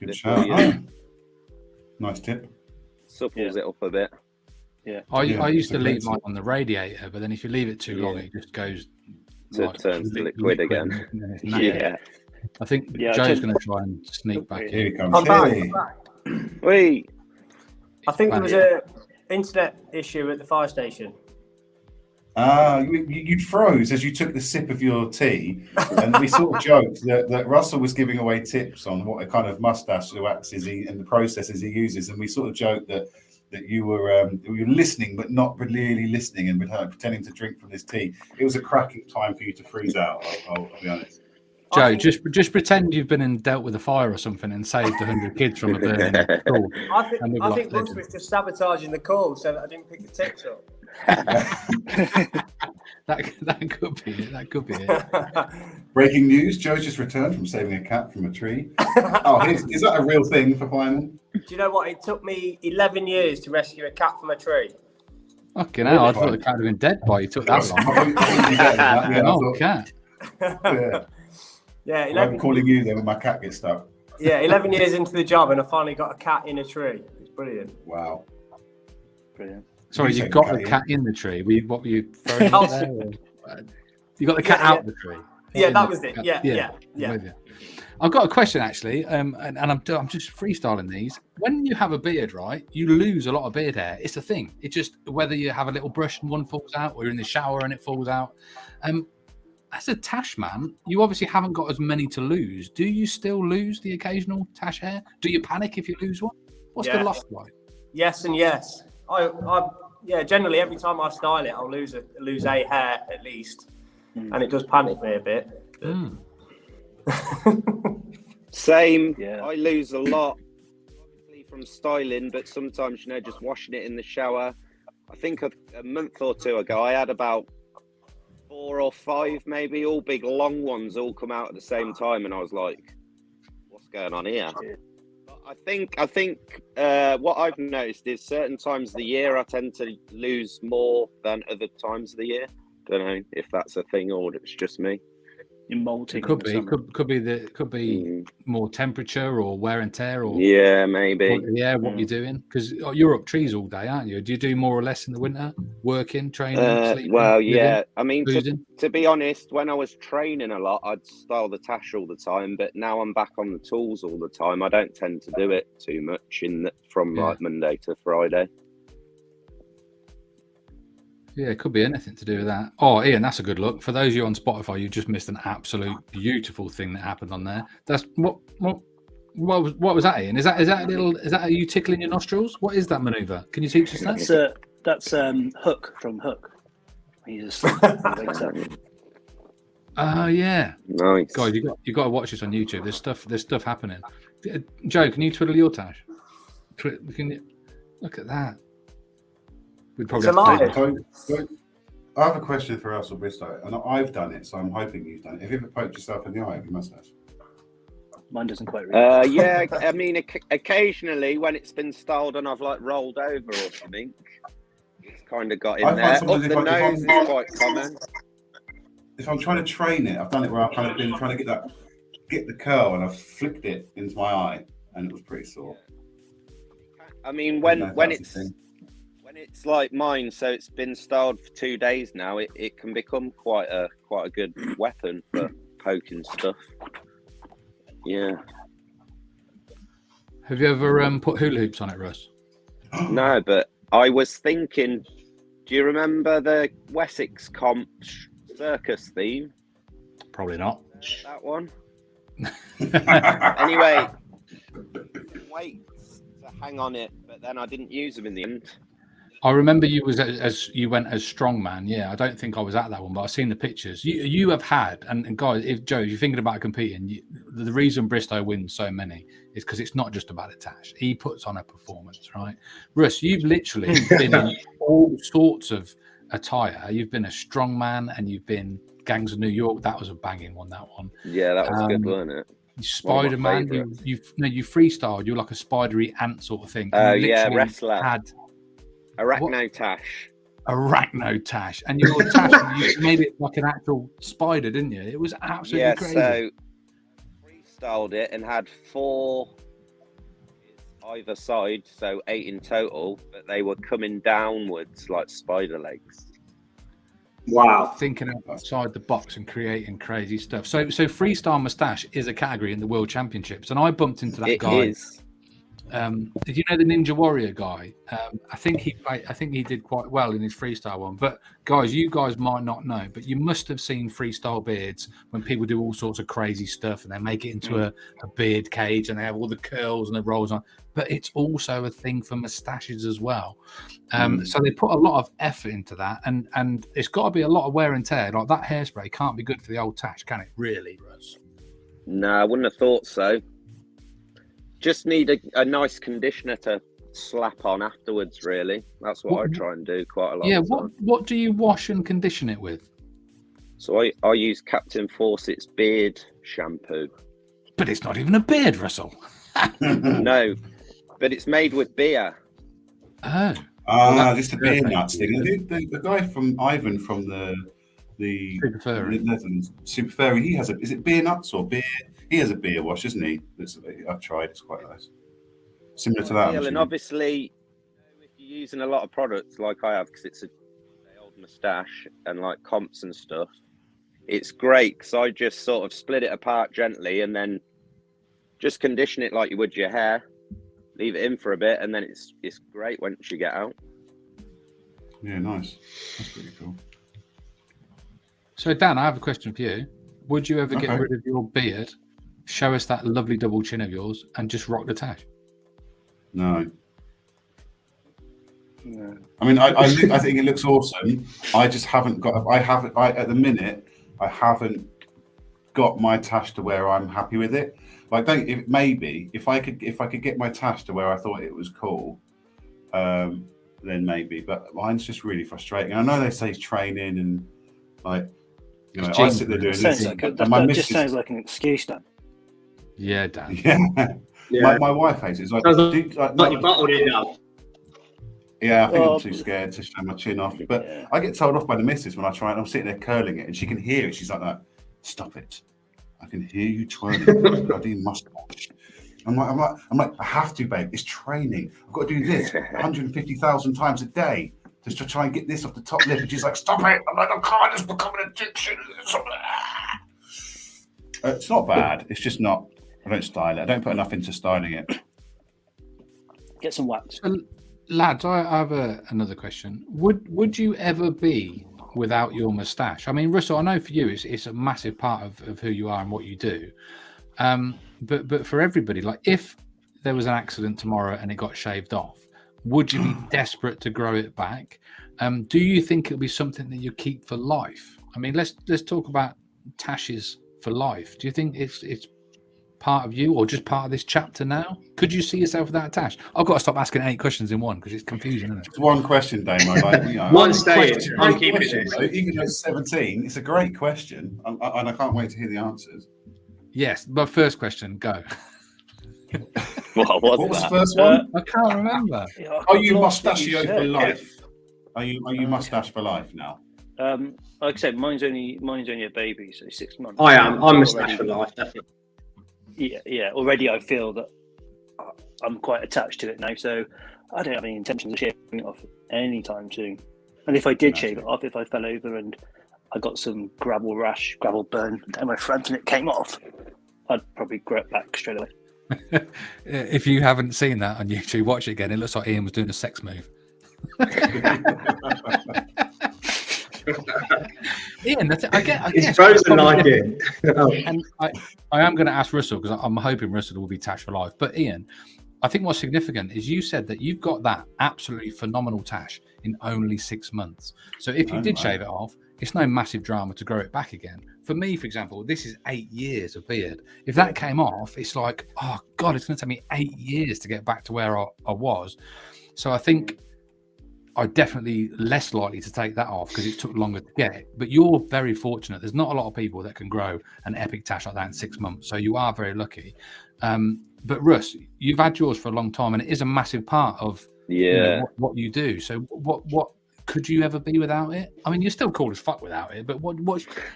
Speaker 1: Nice tip.
Speaker 5: Supples it up a bit.
Speaker 4: Yeah,
Speaker 2: I used to leave mine on the radiator, but then if you leave it too long, it just goes.
Speaker 5: It turns to liquid again. Yeah.
Speaker 2: I think Joe's going to try and sneak back in.
Speaker 1: Here he comes.
Speaker 3: I'm back.
Speaker 5: Wait.
Speaker 3: I think there was an internet issue at the fire station.
Speaker 1: You froze as you took the sip of your tea, and we sort of joked that Russell was giving away tips on what kind of mustache waxes and the processes he uses, and we sort of joked that you were listening but not really listening, and pretending to drink from this tea. It was a cracking time for you to freeze out. I'll be honest.
Speaker 2: Joe, just pretend you've been and dealt with a fire or something and saved 100 kids from a burning school.
Speaker 3: I think Russ was just sabotaging the call so that I didn't pick the tips up.
Speaker 2: that could be it. That could be it.
Speaker 1: Breaking news: Joe's just returned from saving a cat from a tree. Is that a real thing for final?
Speaker 3: Do you know what? It took me 11 years to rescue a cat from a tree.
Speaker 2: Fucking hell! I thought the cat had been dead by you. Took that long. Cat.
Speaker 1: Yeah, 11. I'm calling you then when my cat gets stuck.
Speaker 3: Yeah, 11 years into the job, and I finally got a cat in a tree. It's brilliant.
Speaker 1: Wow.
Speaker 4: Brilliant.
Speaker 2: Sorry, you got the cat in the tree. What were you throwing out there? You got the cat out the tree.
Speaker 3: Yeah, that was it. Yeah.
Speaker 2: I've got a question actually, and I'm just freestyling these. When you have a beard, right, you lose a lot of beard hair. It's a thing. It just, whether you have a little brush and one falls out, or you're in the shower and it falls out. As a Tash man, you obviously haven't got as many to lose. Do you still lose the occasional Tash hair? Do you panic if you lose one? What's the loss like?
Speaker 3: Yes and yes. I generally every time I style it, I'll lose a hair at least, and it does panic me a bit.
Speaker 5: Same. Yeah. I lose a lot, obviously from styling, but sometimes just washing it in the shower. I think a month or two ago, I had about 4 or 5, maybe, all big long ones, all come out at the same time, and I was like, "What's going on here?" I think what I've noticed is certain times of the year I tend to lose more than other times of the year. Don't know if that's a thing or it's just me.
Speaker 4: In molting,
Speaker 2: could be more temperature or wear and tear, or
Speaker 5: maybe
Speaker 2: what you're doing, because you're up trees all day, aren't you? Do you do more or less in the winter, working, training, sleeping?
Speaker 5: Well, yeah. I mean, to be honest, when I was training a lot, I'd style the Tash all the time, but now I'm back on the tools all the time. I don't tend to do it too much from like Monday to Friday.
Speaker 2: Yeah, it could be anything to do with that. Oh, Ian, that's a good look. For those of you on Spotify, you just missed an absolute beautiful thing that happened on there. That's what was that, Ian? Is that are you tickling your nostrils? What is that maneuver? Can you teach us that?
Speaker 4: That's Hook from Hook. He's asleep. He wakes up.
Speaker 2: Oh yeah,
Speaker 5: Nice.
Speaker 2: guys, you got to watch this on YouTube. There's stuff happening. Joe, can you twiddle your Tash? Can you look at that? We'd probably
Speaker 6: It's
Speaker 2: have to
Speaker 6: alive.
Speaker 2: take
Speaker 1: So, I have a question for Russell Bristow, and I've done it, so I'm hoping you've done it. Have you ever poked yourself in the eye with your mustache?
Speaker 4: Mine doesn't quite read.
Speaker 5: Yeah, I mean, occasionally when it's been styled and I've like rolled over or something, it's kind of got in
Speaker 1: I find
Speaker 5: there. Up
Speaker 1: sometimes
Speaker 5: the nose is quite common.
Speaker 1: If I'm trying to train it, I've done it where I've kind of been trying to get the curl, and I've flicked it into my eye, and it was pretty sore.
Speaker 5: I mean,
Speaker 1: I don't know if
Speaker 5: when
Speaker 1: that's
Speaker 5: it's
Speaker 1: the thing.
Speaker 5: when it's like mine, so it's been styled for 2 days now. It can become quite a good weapon for poking stuff. Yeah.
Speaker 2: Have you ever put hula hoops on it, Russ?
Speaker 5: No, but I was thinking, do you remember the Wessex comp circus theme?
Speaker 2: Probably not.
Speaker 5: That one? Anyway, weights to hang on it, but then I didn't use them in the end.
Speaker 2: I remember you was as you went as strongman. Yeah, I don't think I was at that one, but I've seen the pictures. You have had, and guys, if Joe, if you're thinking about competing, the reason Bristow wins so many is because it's not just about the Tash. He puts on a performance, right? Russ, you've literally been in all sorts of attire. You've been a strongman, and you've been Gangs of New York. That was a banging one. That one.
Speaker 5: Yeah, that was good, wasn't it?
Speaker 2: Spider-Man. You freestyled. You're like a spidery ant sort of thing.
Speaker 5: Oh
Speaker 2: You
Speaker 5: yeah,
Speaker 2: literally
Speaker 5: wrestler.
Speaker 2: had
Speaker 5: Arachno Tash.
Speaker 2: Arachno Tash, and your Tash, you made it like an actual spider, didn't you? It was absolutely crazy.
Speaker 5: So freestyled it and had 4 either side, so 8 in total, but they were coming downwards like spider legs.
Speaker 3: Wow.
Speaker 2: Thinking outside the box and creating crazy stuff. So freestyle mustache is a category in the World Championships, and I bumped into that guy.
Speaker 5: It is.
Speaker 2: Did you know the Ninja Warrior guy? I think he did quite well in his freestyle one. But guys, you guys might not know, but you must have seen freestyle beards when people do all sorts of crazy stuff and they make it into a beard cage and they have all the curls and the rolls on. But it's also a thing for mustaches as well. So they put a lot of effort into that, and it's got to be a lot of wear and tear. Like that hairspray can't be good for the old Tash, can it? Really, Russ?
Speaker 5: No, I wouldn't have thought so. Just need a nice conditioner to slap on afterwards, really. That's what I try and do quite a lot.
Speaker 2: Yeah,
Speaker 5: of the time.
Speaker 2: what do you wash and condition it with?
Speaker 5: So I use Captain Fawcett's beard shampoo.
Speaker 2: But it's not even a beard, Russell.
Speaker 5: No, but it's made with beer.
Speaker 2: Oh.
Speaker 1: Just the beer nuts thing. The guy from Ivan from the
Speaker 2: Super Furry.
Speaker 1: Netherlands, Super Furry, is it beer nuts or beer? He has a beer wash, isn't he? I've tried. It's quite nice. Similar to that.
Speaker 5: And obviously, if you're using a lot of products like I have, because it's a old moustache and like comps and stuff, it's great because I just sort of split it apart gently and then just condition it like you would your hair. Leave it in for a bit, and then it's great once you get out.
Speaker 1: Yeah, nice. That's pretty cool.
Speaker 2: So Dan, I have a question for you. Would you ever get rid of your beard? Show us that lovely double chin of yours and just rock the Tash.
Speaker 1: No. I mean, I think it looks awesome. I just haven't got. At the minute, I haven't got my Tash to where I'm happy with it. Like, if I could get my Tash to where I thought it was cool, then maybe. But mine's just really frustrating. I know they say training and like, you know, I sit there doing this.
Speaker 4: That just sounds like an excuse, Dan.
Speaker 2: Yeah, Dan.
Speaker 1: Yeah. My wife hates it. It's like,
Speaker 3: Like you bottled it now.
Speaker 1: Yeah, I think I'm too scared to show my chin off. But I get told off by the missus when I try, and I'm sitting there curling it, and she can hear it. She's like, "That, stop it! I can hear you twirling your bloody mustache." I'm like, I have to, babe. It's training. I've got to do this 150,000 times a day just to try and get this off the top lip. And she's like, "Stop it!" I'm like, "I can't. It's become an addiction." It's not bad. It's just not. I don't style it. I don't put enough into styling it.
Speaker 4: Get some wax.
Speaker 2: Lads, I have another question. Would you ever be without your moustache? I mean, Russell, I know for you it's a massive part of who you are and what you do. But for everybody, like if there was an accident tomorrow and it got shaved off, Would you be desperate to grow it back? Do you think it'll be something that you keep for life? I mean, let's talk about Tashes for life. Do you think it's part of you, or just part of this chapter now? Could you see yourself without a Tash? I've got to stop asking 8 questions in one because it's confusing, isn't it?
Speaker 1: Just one question, Damo. Like,
Speaker 3: One staying. I'm keeping
Speaker 1: question,
Speaker 3: it.
Speaker 1: though. Even though it's 17, it's a great question, and I can't wait to hear the answers.
Speaker 2: Yes, but first question, go.
Speaker 5: What
Speaker 1: What was the first one?
Speaker 2: I can't remember.
Speaker 1: Are you
Speaker 4: I've lost what you
Speaker 1: mustachio for
Speaker 4: said.
Speaker 1: life? Are you mustache for life now?
Speaker 4: Like I said, mine's only a baby, so 6 months.
Speaker 3: I am. I'm
Speaker 4: Already-
Speaker 3: moustache for life, definitely.
Speaker 4: Yeah. Already, I feel that I'm quite attached to it now, so I don't have any intentions of shaving it off anytime soon. And if I did shave it off, if I fell over and I got some gravel burn down my front, and it came off, I'd probably grow it back straight away.
Speaker 2: If you haven't seen that on YouTube, watch it again. It looks like Ian was doing a sex move. Ian, I guess
Speaker 3: It's frozen like it.
Speaker 2: And I am going to ask Russell, because I'm hoping Russell will be Tash for life. But Ian, I think what's significant is you said that you've got that absolutely phenomenal Tash in only 6 months. So if you did shave it off, it's no massive drama to grow it back again. For me, for example, this is 8 years of beard. If that came off, it's like, oh God, it's going to take me 8 years to get back to where I was. So I think I'm definitely less likely to take that off because it took longer to get it. But you're very fortunate. There's not a lot of people that can grow an epic Tash like that in 6 months. So you are very lucky. But Russ, you've had yours for a long time, and it is a massive part of what you do. So what could you ever be without it? I mean, you're still cool as fuck without it, but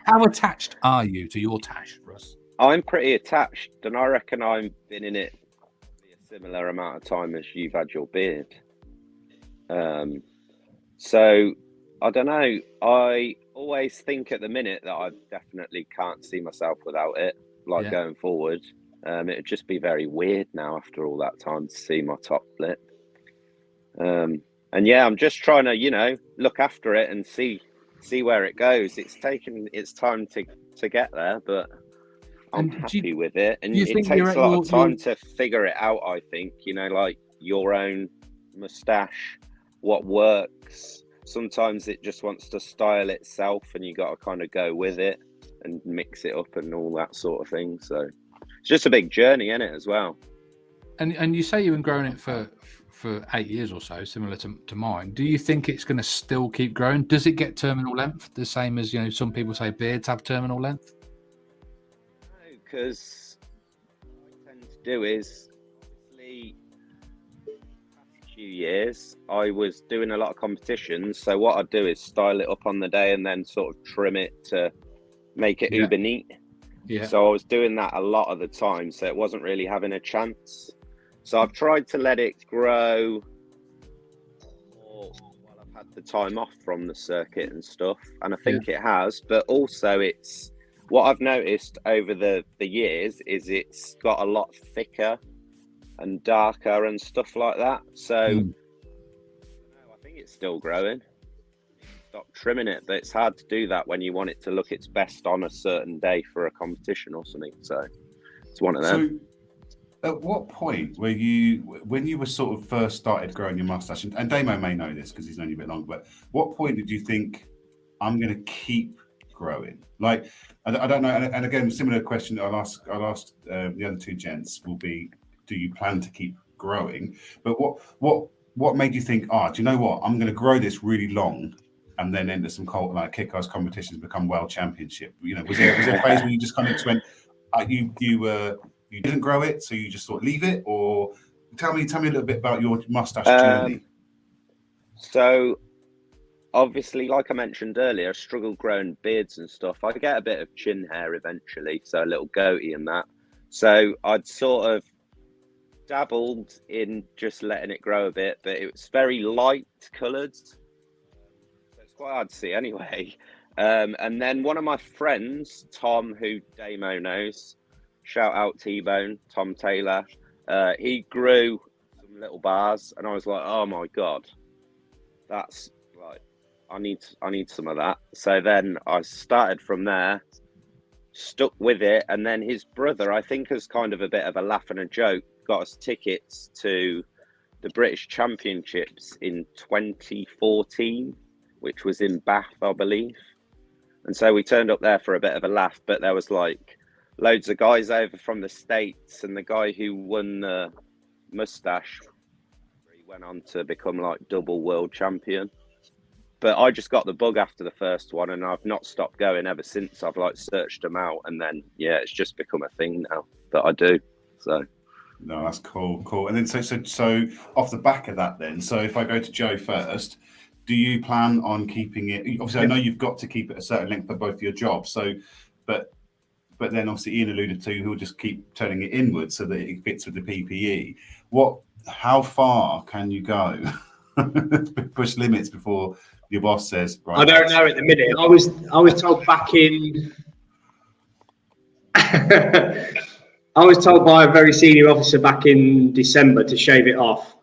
Speaker 2: how attached are you to your Tash, Russ?
Speaker 5: I'm pretty attached, and I reckon I've been in it a similar amount of time as you've had your beard. So I don't know. I always think at the minute that I definitely can't see myself without it, going forward. It'd just be very weird now after all that time to see my top lip. And yeah, I'm just trying to, look after it and see where it goes. It's taken its time to get there, but I'm happy with it. And it takes a lot of time to figure it out, I think, like your own moustache, what works. Sometimes it just wants to style itself and you got to kind of go with it and mix it up and all that sort of thing. So it's just a big journey, isn't it, as well?
Speaker 2: And you say you've been growing it for 8 years or so, similar to mine. Do you think it's going to still keep growing? Does it get terminal length, the same as some people say beards have terminal length?
Speaker 5: No, because what I tend to do is, obviously, past few years I was doing a lot of competitions. So what I'd do is style it up on the day and then sort of trim it to make it uber neat. Yeah. So I was doing that a lot of the time, so it wasn't really having a chance. So I've tried to let it grow while I've had the time off from the circuit and stuff, and I think it has. But also, it's what I've noticed over the years is it's got a lot thicker and darker and stuff like that. So I think it's still growing. Stop trimming it, but it's hard to do that when you want it to look its best on a certain day for a competition or something. So it's one of them.
Speaker 1: So at what point were you, when you were sort of first started growing your mustache, and Damo may know this because he's known you a bit longer, but what point did you think, I'm going to keep growing? Like, I don't know. And again, similar question I'll ask the other two gents will be, do you plan to keep growing? But what made you think, do you know what, I'm going to grow this really long and then enter some kick-ass competitions, become world championship? Was there a phase where you just kind of just went, you didn't grow it, so you just sort of leave it? Or tell me a little bit about your mustache journey.
Speaker 5: So obviously, like I mentioned earlier, I struggle growing beards and stuff. I get a bit of chin hair eventually, so a little goatee and that. So I'd sort of dabbled in just letting it grow a bit, but it was very light coloured. So it's quite hard to see anyway. And then one of my friends, Tom, who Damo knows, shout out T-Bone, Tom Taylor, he grew some little bars, and I was like, oh my God, that's like, I need some of that. So then I started from there, stuck with it, and then his brother, I think as kind of a bit of a laugh and a joke, got us tickets to the British Championships in 2014, which was in Bath, I believe. And so we turned up there for a bit of a laugh, but there was like loads of guys over from the States, and the guy who won the mustache, he went on to become like double world champion. But I just got the bug after the first one, and I've not stopped going ever since. I've like searched them out, and then yeah, it's just become a thing now that I do. So
Speaker 1: no, that's cool. And then so off the back of that, then, so if I go to Joe first, do you plan on keeping it? Obviously, I know you've got to keep it a certain length for both your jobs. So, but then obviously Ian alluded to he'll just keep turning it inwards so that it fits with the PPE. How far can you go? Push limits before your boss says, right?
Speaker 3: I don't know at the minute. I was told back in. I was told by a very senior officer back in December to shave it off.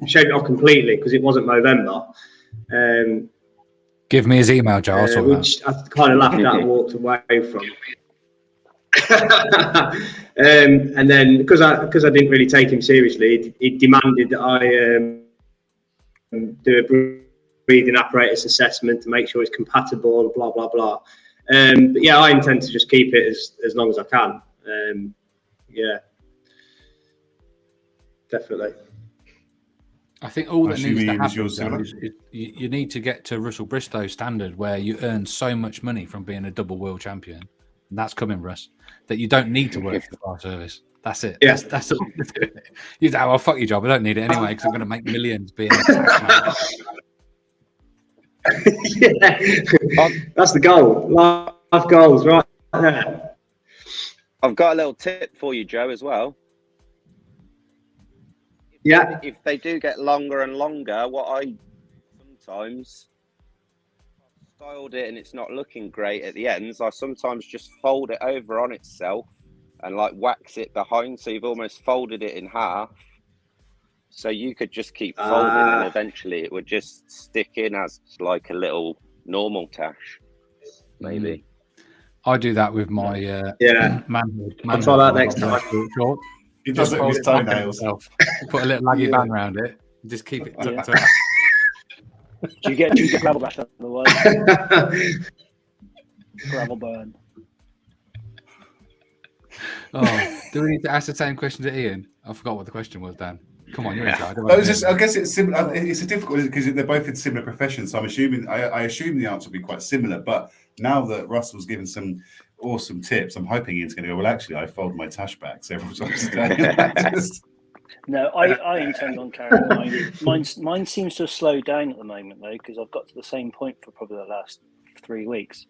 Speaker 3: Shave it off completely because it wasn't November.
Speaker 2: Give me his email, Joe.
Speaker 3: Which I kind of laughed at and walked away from. And then because I didn't really take him seriously, he demanded that I do a breathing apparatus assessment to make sure it's compatible, blah blah blah. But yeah, I intend to just keep it as long as I can. Yeah, definitely.
Speaker 2: I think all that needs to happen is you need to get to Russell Bristow's standard where you earn so much money from being a double world champion. And that's coming, Russ, that you don't need to work for the fire service. That's it. Yeah. That's all you're doing. You say, well, fuck your job. I don't need it anyway because I'm going to make millions being a tax man.
Speaker 3: Yeah, that's the goal. Life goals, right there.
Speaker 5: I've got a little tip for you, Joe, as well.
Speaker 3: Yeah.
Speaker 5: If they do get longer and longer, what I sometimes styled it and it's not looking great at the ends, I sometimes just fold it over on itself and like wax it behind, so you've almost folded it in half. So you could just keep folding and eventually it would just stick in as like a little normal tash, maybe.
Speaker 2: I do that with my manhood.
Speaker 3: I'll try that next time.
Speaker 1: He does it with his toenails.
Speaker 2: Put a little laggy band around it. Just keep it tucked up.
Speaker 4: Do you get gravel bash out of the way? Gravel burn.
Speaker 2: Oh, do we need to ask the same question to Ian? I forgot what the question was, Dan. Come on, you're in charge.
Speaker 1: I guess it's similar. It's a difficult because they're both in similar professions. So I'm assuming I assume the answer will be quite similar. But now that Russell's given some awesome tips, I'm hoping Ian's going to go, well, actually, I fold my tash back several times a day.
Speaker 4: No, I intend on carrying mine. Mine seems to have slowed down at the moment, though, because I've got to the same point for probably the last 3 weeks.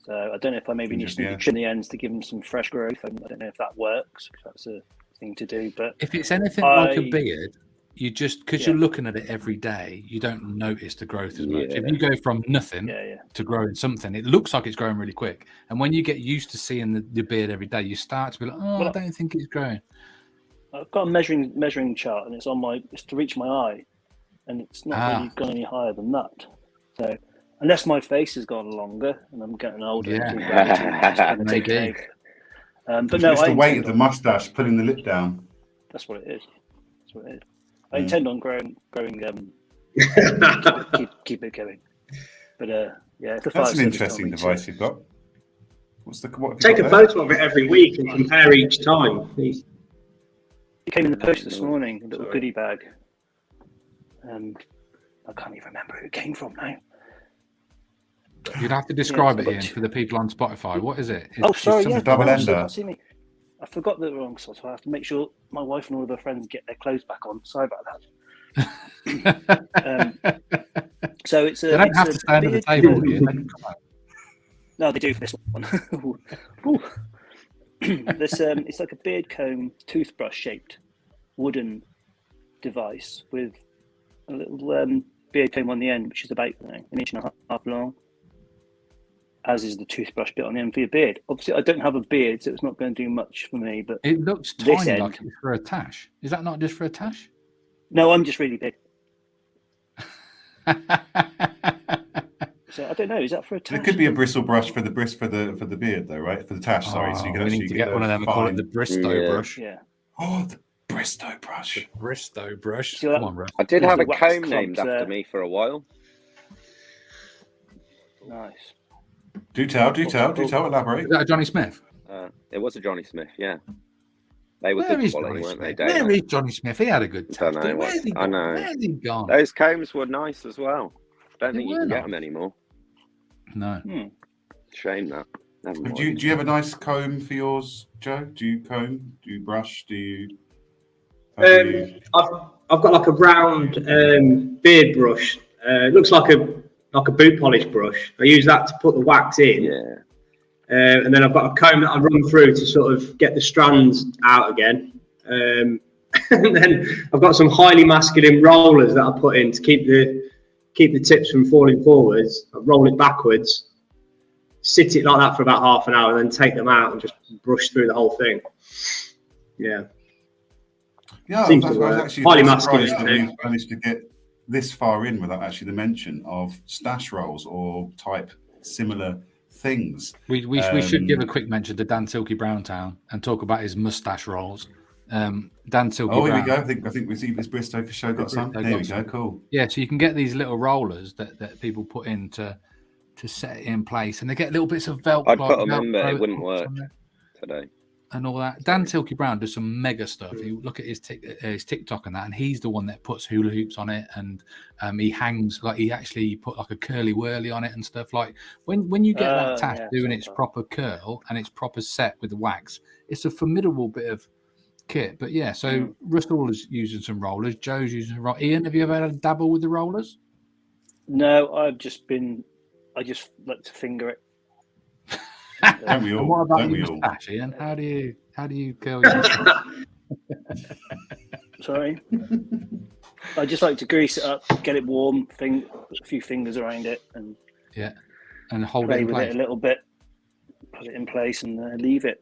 Speaker 4: So I don't know if I maybe need to trim the ends to give them some fresh growth. I don't know if that works. That's a thing to do. But
Speaker 2: if it's anything like a beard, you just because you're looking at it every day, you don't notice the growth as much. If you go from nothing to growing something, it looks like it's growing really quick. And when you get used to seeing the beard every day, you start to be like, I don't think it's growing.
Speaker 4: I've got a measuring chart, and it's to reach my eye, and it's not really gone any higher than that. So unless my face has gone longer and I'm getting older, take it out. But no,
Speaker 1: it's the weight of the mustache pulling the lip down.
Speaker 4: That's what it is. I intend on growing. Keep it going. But
Speaker 1: that's an interesting device you've got.
Speaker 3: Take a photo of it every week and compare each time. Please.
Speaker 4: It came in the post this morning, a little goodie bag. I can't even remember who it came from now.
Speaker 2: You'd have to describe it, Ian, for the people on Spotify. What is it?
Speaker 4: Sorry,
Speaker 1: a double ender.
Speaker 4: See me. I forgot the wrong sort, so I have to make sure my wife and all of her friends get their clothes back on. Sorry about that. So it's a.
Speaker 2: They don't have to stand at the table, Ian.
Speaker 4: No, they do for this one. It's like a beard comb, toothbrush shaped wooden device with a little beard comb on the end, which is about an inch and a half long, as is the toothbrush bit on the end for your beard. Obviously, I don't have a beard, so it's not going to do much for me. But
Speaker 2: it looks tiny, like it's for a tash. Is that not just for a tash?
Speaker 4: No, I'm just really big. So I don't know. Is that for a tash?
Speaker 1: It could be a bristle brush for the beard, though, right? For the tash, sorry. So you can
Speaker 2: actually get one of them and call it the Bristow brush.
Speaker 4: Yeah.
Speaker 1: Oh, the Bristow brush.
Speaker 2: Bristow brush.
Speaker 4: See,
Speaker 2: Come on, bro.
Speaker 5: I did
Speaker 4: There's
Speaker 5: have
Speaker 4: the
Speaker 5: a
Speaker 4: wax
Speaker 5: comb named
Speaker 4: clumps
Speaker 5: after
Speaker 4: there.
Speaker 5: me for a while.
Speaker 4: Nice.
Speaker 1: Do tell, elaborate.
Speaker 2: Is that a Johnny Smith?
Speaker 5: It was a Johnny Smith, yeah. They were
Speaker 2: Where
Speaker 5: good
Speaker 2: is
Speaker 5: quality,
Speaker 2: Johnny
Speaker 5: weren't they,
Speaker 2: Smith?
Speaker 5: Dana?
Speaker 2: Where is Johnny Smith? He had a good
Speaker 5: Don't
Speaker 2: tash.
Speaker 5: know
Speaker 2: Where's he
Speaker 5: I
Speaker 2: gone?
Speaker 5: know.
Speaker 2: Where's he gone?
Speaker 5: Those combs were nice as well. Don't
Speaker 2: They
Speaker 5: think you
Speaker 2: were
Speaker 5: can get
Speaker 2: nice.
Speaker 5: them anymore.
Speaker 2: No.
Speaker 5: Shame that. Never mind.
Speaker 1: Do you have a nice comb for yours, Joe? Do you comb? Do you brush? Do you? How do you?
Speaker 3: I've got like a round beard brush. It looks like a boot polish brush. I use that to put the wax in.
Speaker 5: Yeah.
Speaker 3: And then I've got a comb that I run through to sort of get the strands out again. And then I've got some highly masculine rollers that I put in to keep the tips from falling forwards. I roll it backwards, sit it like that for about half an hour, and then take them out and just brush through the whole thing. Yeah.
Speaker 1: Yeah,
Speaker 3: Seems
Speaker 1: that's
Speaker 3: to
Speaker 1: why I was
Speaker 3: work.
Speaker 1: actually
Speaker 3: Highly
Speaker 1: surprised
Speaker 3: masculine
Speaker 1: that
Speaker 3: too.
Speaker 1: we've managed to get this far in without actually the mention of stash rolls or type similar things.
Speaker 2: We should give a quick mention to Dan Silky Browntown and talk about his mustache rolls. Dan Silky
Speaker 1: Oh, here
Speaker 2: Brown.
Speaker 1: we go. I think we see this Bristow for show got some. There we go. Cool.
Speaker 2: Yeah, so you can get these little rollers that people put in to set it in place, and they get little bits of Velcro.
Speaker 5: I'd put them in, but it wouldn't work today.
Speaker 2: And all that. Dan Silky Brown does some mega stuff. You look at his TikTok and that, and he's the one that puts hula hoops on it, and he hangs like he actually put like a curly whirly on it and stuff. Like when you get that tash doing its proper curl and its proper set with the wax, it's a formidable bit of kit. But yeah, so Russell is using some rollers. Joe's using some rollers. Ian, have you ever had a dabble with the rollers?
Speaker 4: No, I just like to finger it.
Speaker 1: Don't we all?
Speaker 2: And what about
Speaker 1: Don't we
Speaker 2: your
Speaker 1: all?
Speaker 2: mustache, Ian? How do you curl your mustache?
Speaker 4: Sorry. I just like to grease it up, get it warm, put a few fingers around it, and
Speaker 2: hold it
Speaker 4: play
Speaker 2: in
Speaker 4: with
Speaker 2: place.
Speaker 4: it a little bit, put it in place, and leave it.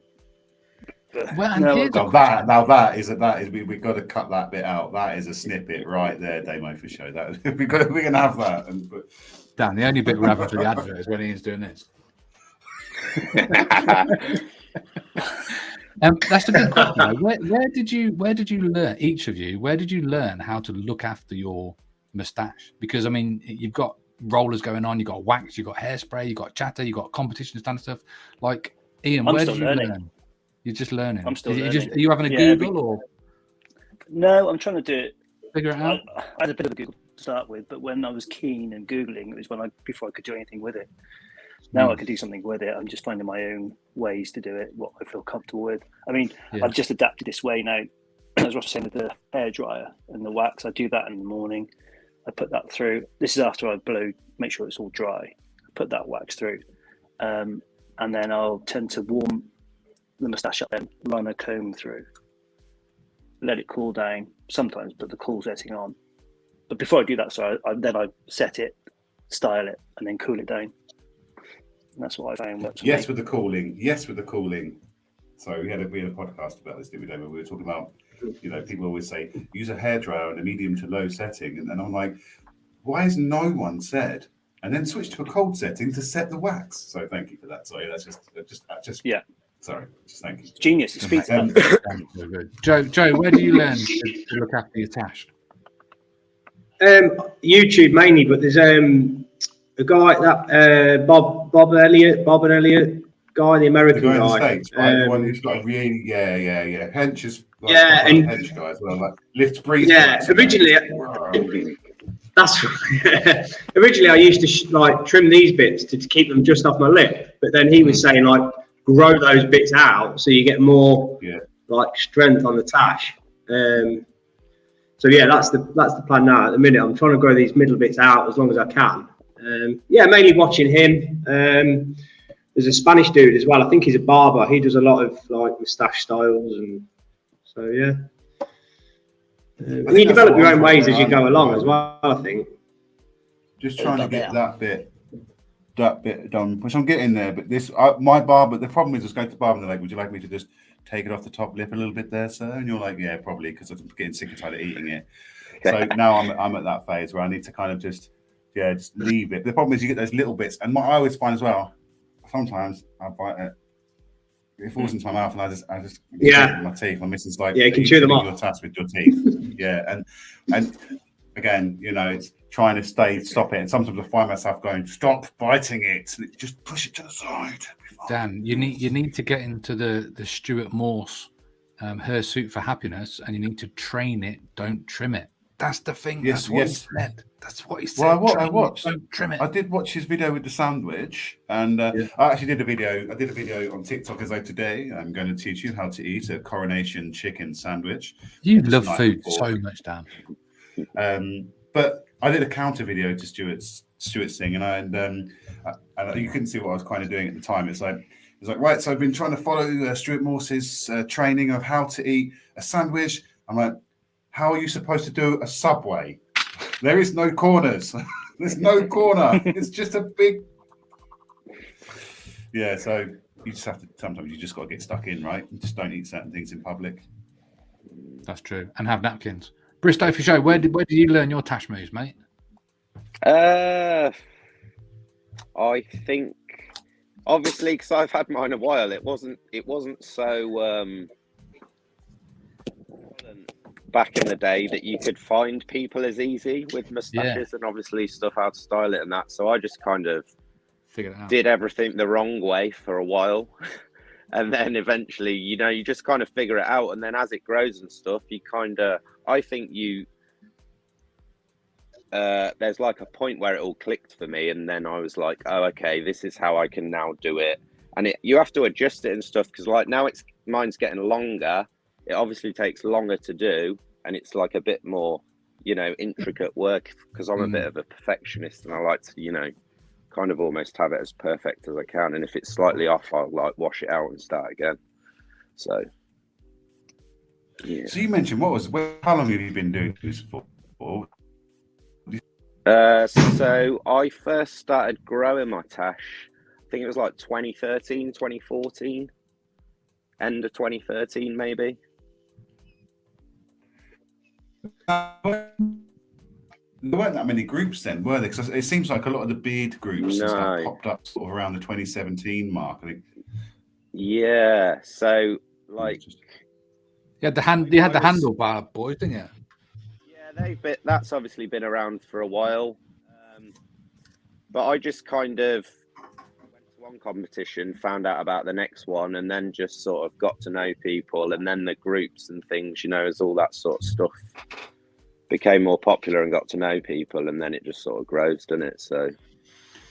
Speaker 4: But
Speaker 2: Well, and
Speaker 4: no,
Speaker 2: here's
Speaker 1: Now that is we've got to cut that bit out. That is a snippet right there, Damo, for show. That we're gonna have that.
Speaker 2: Dan, the only bit we're having for the advert is when Ian's doing this. That's a good question. Though. Where did you learn, each of you? Where did you learn how to look after your moustache? Because I mean, you've got rollers going on, you've got wax, you've got hairspray, you've got chatter, you've got competition standard stuff. Like Ian,
Speaker 4: I'm
Speaker 2: where
Speaker 4: still
Speaker 2: did you
Speaker 4: learning.
Speaker 2: learn? You're just learning.
Speaker 4: I'm still
Speaker 2: Are
Speaker 4: learning.
Speaker 2: are you having a
Speaker 4: Yeah,
Speaker 2: Google or
Speaker 4: No, I'm trying to do it.
Speaker 2: figure it out?
Speaker 4: I had a bit of a Google to start with, but when I was keen and Googling, it was before I could do anything with it. Now I can do something with it. I'm just finding my own ways to do it, what I feel comfortable with. I mean, I've just adapted this way now. As Ross was saying with the hairdryer and the wax, I do that in the morning. I put that through. This is after I blow, make sure it's all dry. I put that wax through. And then I'll tend to warm the moustache up, then run a comb through. Let it cool down. Sometimes put the cool setting on. But before I do that, I set it, style it, and then cool it down. And that's what I found works.
Speaker 1: Yes, with the cooling. So we had a podcast about this, didn't we, David? We were talking about, people always say use a hairdryer in a medium to low setting, and then I'm like, why has no one said? And then switch to a cold setting to set the wax. So thank you for that. Sorry, that's just yeah. Sorry, just thank you.
Speaker 4: Genius. It speeds up.
Speaker 2: Joe, where do you learn to look after your tash?
Speaker 3: YouTube mainly, but there's a guy that Bob Elliott guy, the American
Speaker 1: guy in the
Speaker 3: guy.
Speaker 1: States, right? The one who's got a really Hench is like,
Speaker 3: and
Speaker 1: Hench guy as well, like lift breeze.
Speaker 3: Yeah, originally that's originally I used to trim these bits to keep them just off my lip, but then he was saying like grow those bits out so you get more like strength on the tash. So yeah, that's the plan now. At the minute, I'm trying to grow these middle bits out as long as I can. Mainly watching him. There's a Spanish dude as well. I think he's a barber. He does a lot of like moustache styles, and so yeah. And you develop your own ways as you go along as well, I think.
Speaker 1: Just trying to get that bit done, which I'm getting there. But my barber, the problem is, just go to the barber and they're like, would you like me to just take it off the top lip a little bit there, sir? And you're like, yeah, probably, because I'm getting sick and tired of eating it. So now I'm at that phase where I need to kind of just leave it. The problem is you get those little bits, and what I always find as well, sometimes I bite it. it falls into my mouth, and I just
Speaker 3: Yeah.
Speaker 1: with my teeth. My missus like,
Speaker 3: Yeah, you can
Speaker 1: "Are
Speaker 3: chew them
Speaker 1: filling
Speaker 3: off."
Speaker 1: your task with your teeth. Yeah, and again, you know, it's trying to stop it, and sometimes I find myself going, "Stop biting it! Just push it to the side."
Speaker 2: Dan, you need to get into the Stuart Morse, Her Suit for Happiness, and you need to train it. Don't trim it. That's the thing.
Speaker 1: Yes,
Speaker 2: That's what
Speaker 1: yes.
Speaker 2: he said. That's what he said.
Speaker 1: Well, I
Speaker 2: Train it,
Speaker 1: watched.
Speaker 2: don't trim it.
Speaker 1: I did watch his video with the sandwich, and I actually did a video. I did a video on TikTok as like today. I'm going to teach you how to eat a coronation chicken sandwich.
Speaker 2: You love food so much, Dan.
Speaker 1: But I did a counter video to Stuart's thing, and you couldn't see what I was kind of doing at the time. It's like right. So I've been trying to follow Stuart Morse's training of how to eat a sandwich. I'm like, how are you supposed to do a Subway? There is no corners. There's no corner. It's just a big. Yeah, so you just have to. Sometimes you just got to get stuck in, right? You just don't eat certain things in public.
Speaker 2: That's true, and have napkins. Bristow for show. Where did you learn your Tash moves, mate?
Speaker 5: I think obviously because I've had mine a while. It wasn't so. Back in the day that you could find people as easy with mustaches and obviously stuff how to style it and that. So I just kind of did everything the wrong way for a while. And then eventually, you know, you just kind of figure it out. And then as it grows and stuff, you kind of, I think there's like a point where it all clicked for me. And then I was like, oh, okay, this is how I can now do it. And you have to adjust it and stuff. Because like now mine's getting longer. It obviously takes longer to do, and it's like a bit more, you know, intricate work because I'm a bit of a perfectionist and I like to, you know, kind of almost have it as perfect as I can. And if it's slightly off, I'll like wash it out and start again. So, yeah.
Speaker 1: So you mentioned how long have you been doing this for?
Speaker 5: So I first started growing my tash, I think it was like 2013, 2014, end of 2013 maybe.
Speaker 1: There weren't that many groups then, were there? Because it seems like a lot of the beard groups and stuff popped up sort of around the 2017 mark. I think.
Speaker 5: Yeah. So like,
Speaker 2: you had the handlebar boys, didn't you?
Speaker 5: Yeah, that's obviously been around for a while, but I just kind of went to one competition, found out about the next one, and then just sort of got to know people, and then the groups and things, you know, as all that sort of stuff became more popular and got to know people, and then it just sort of grows, doesn't it? So,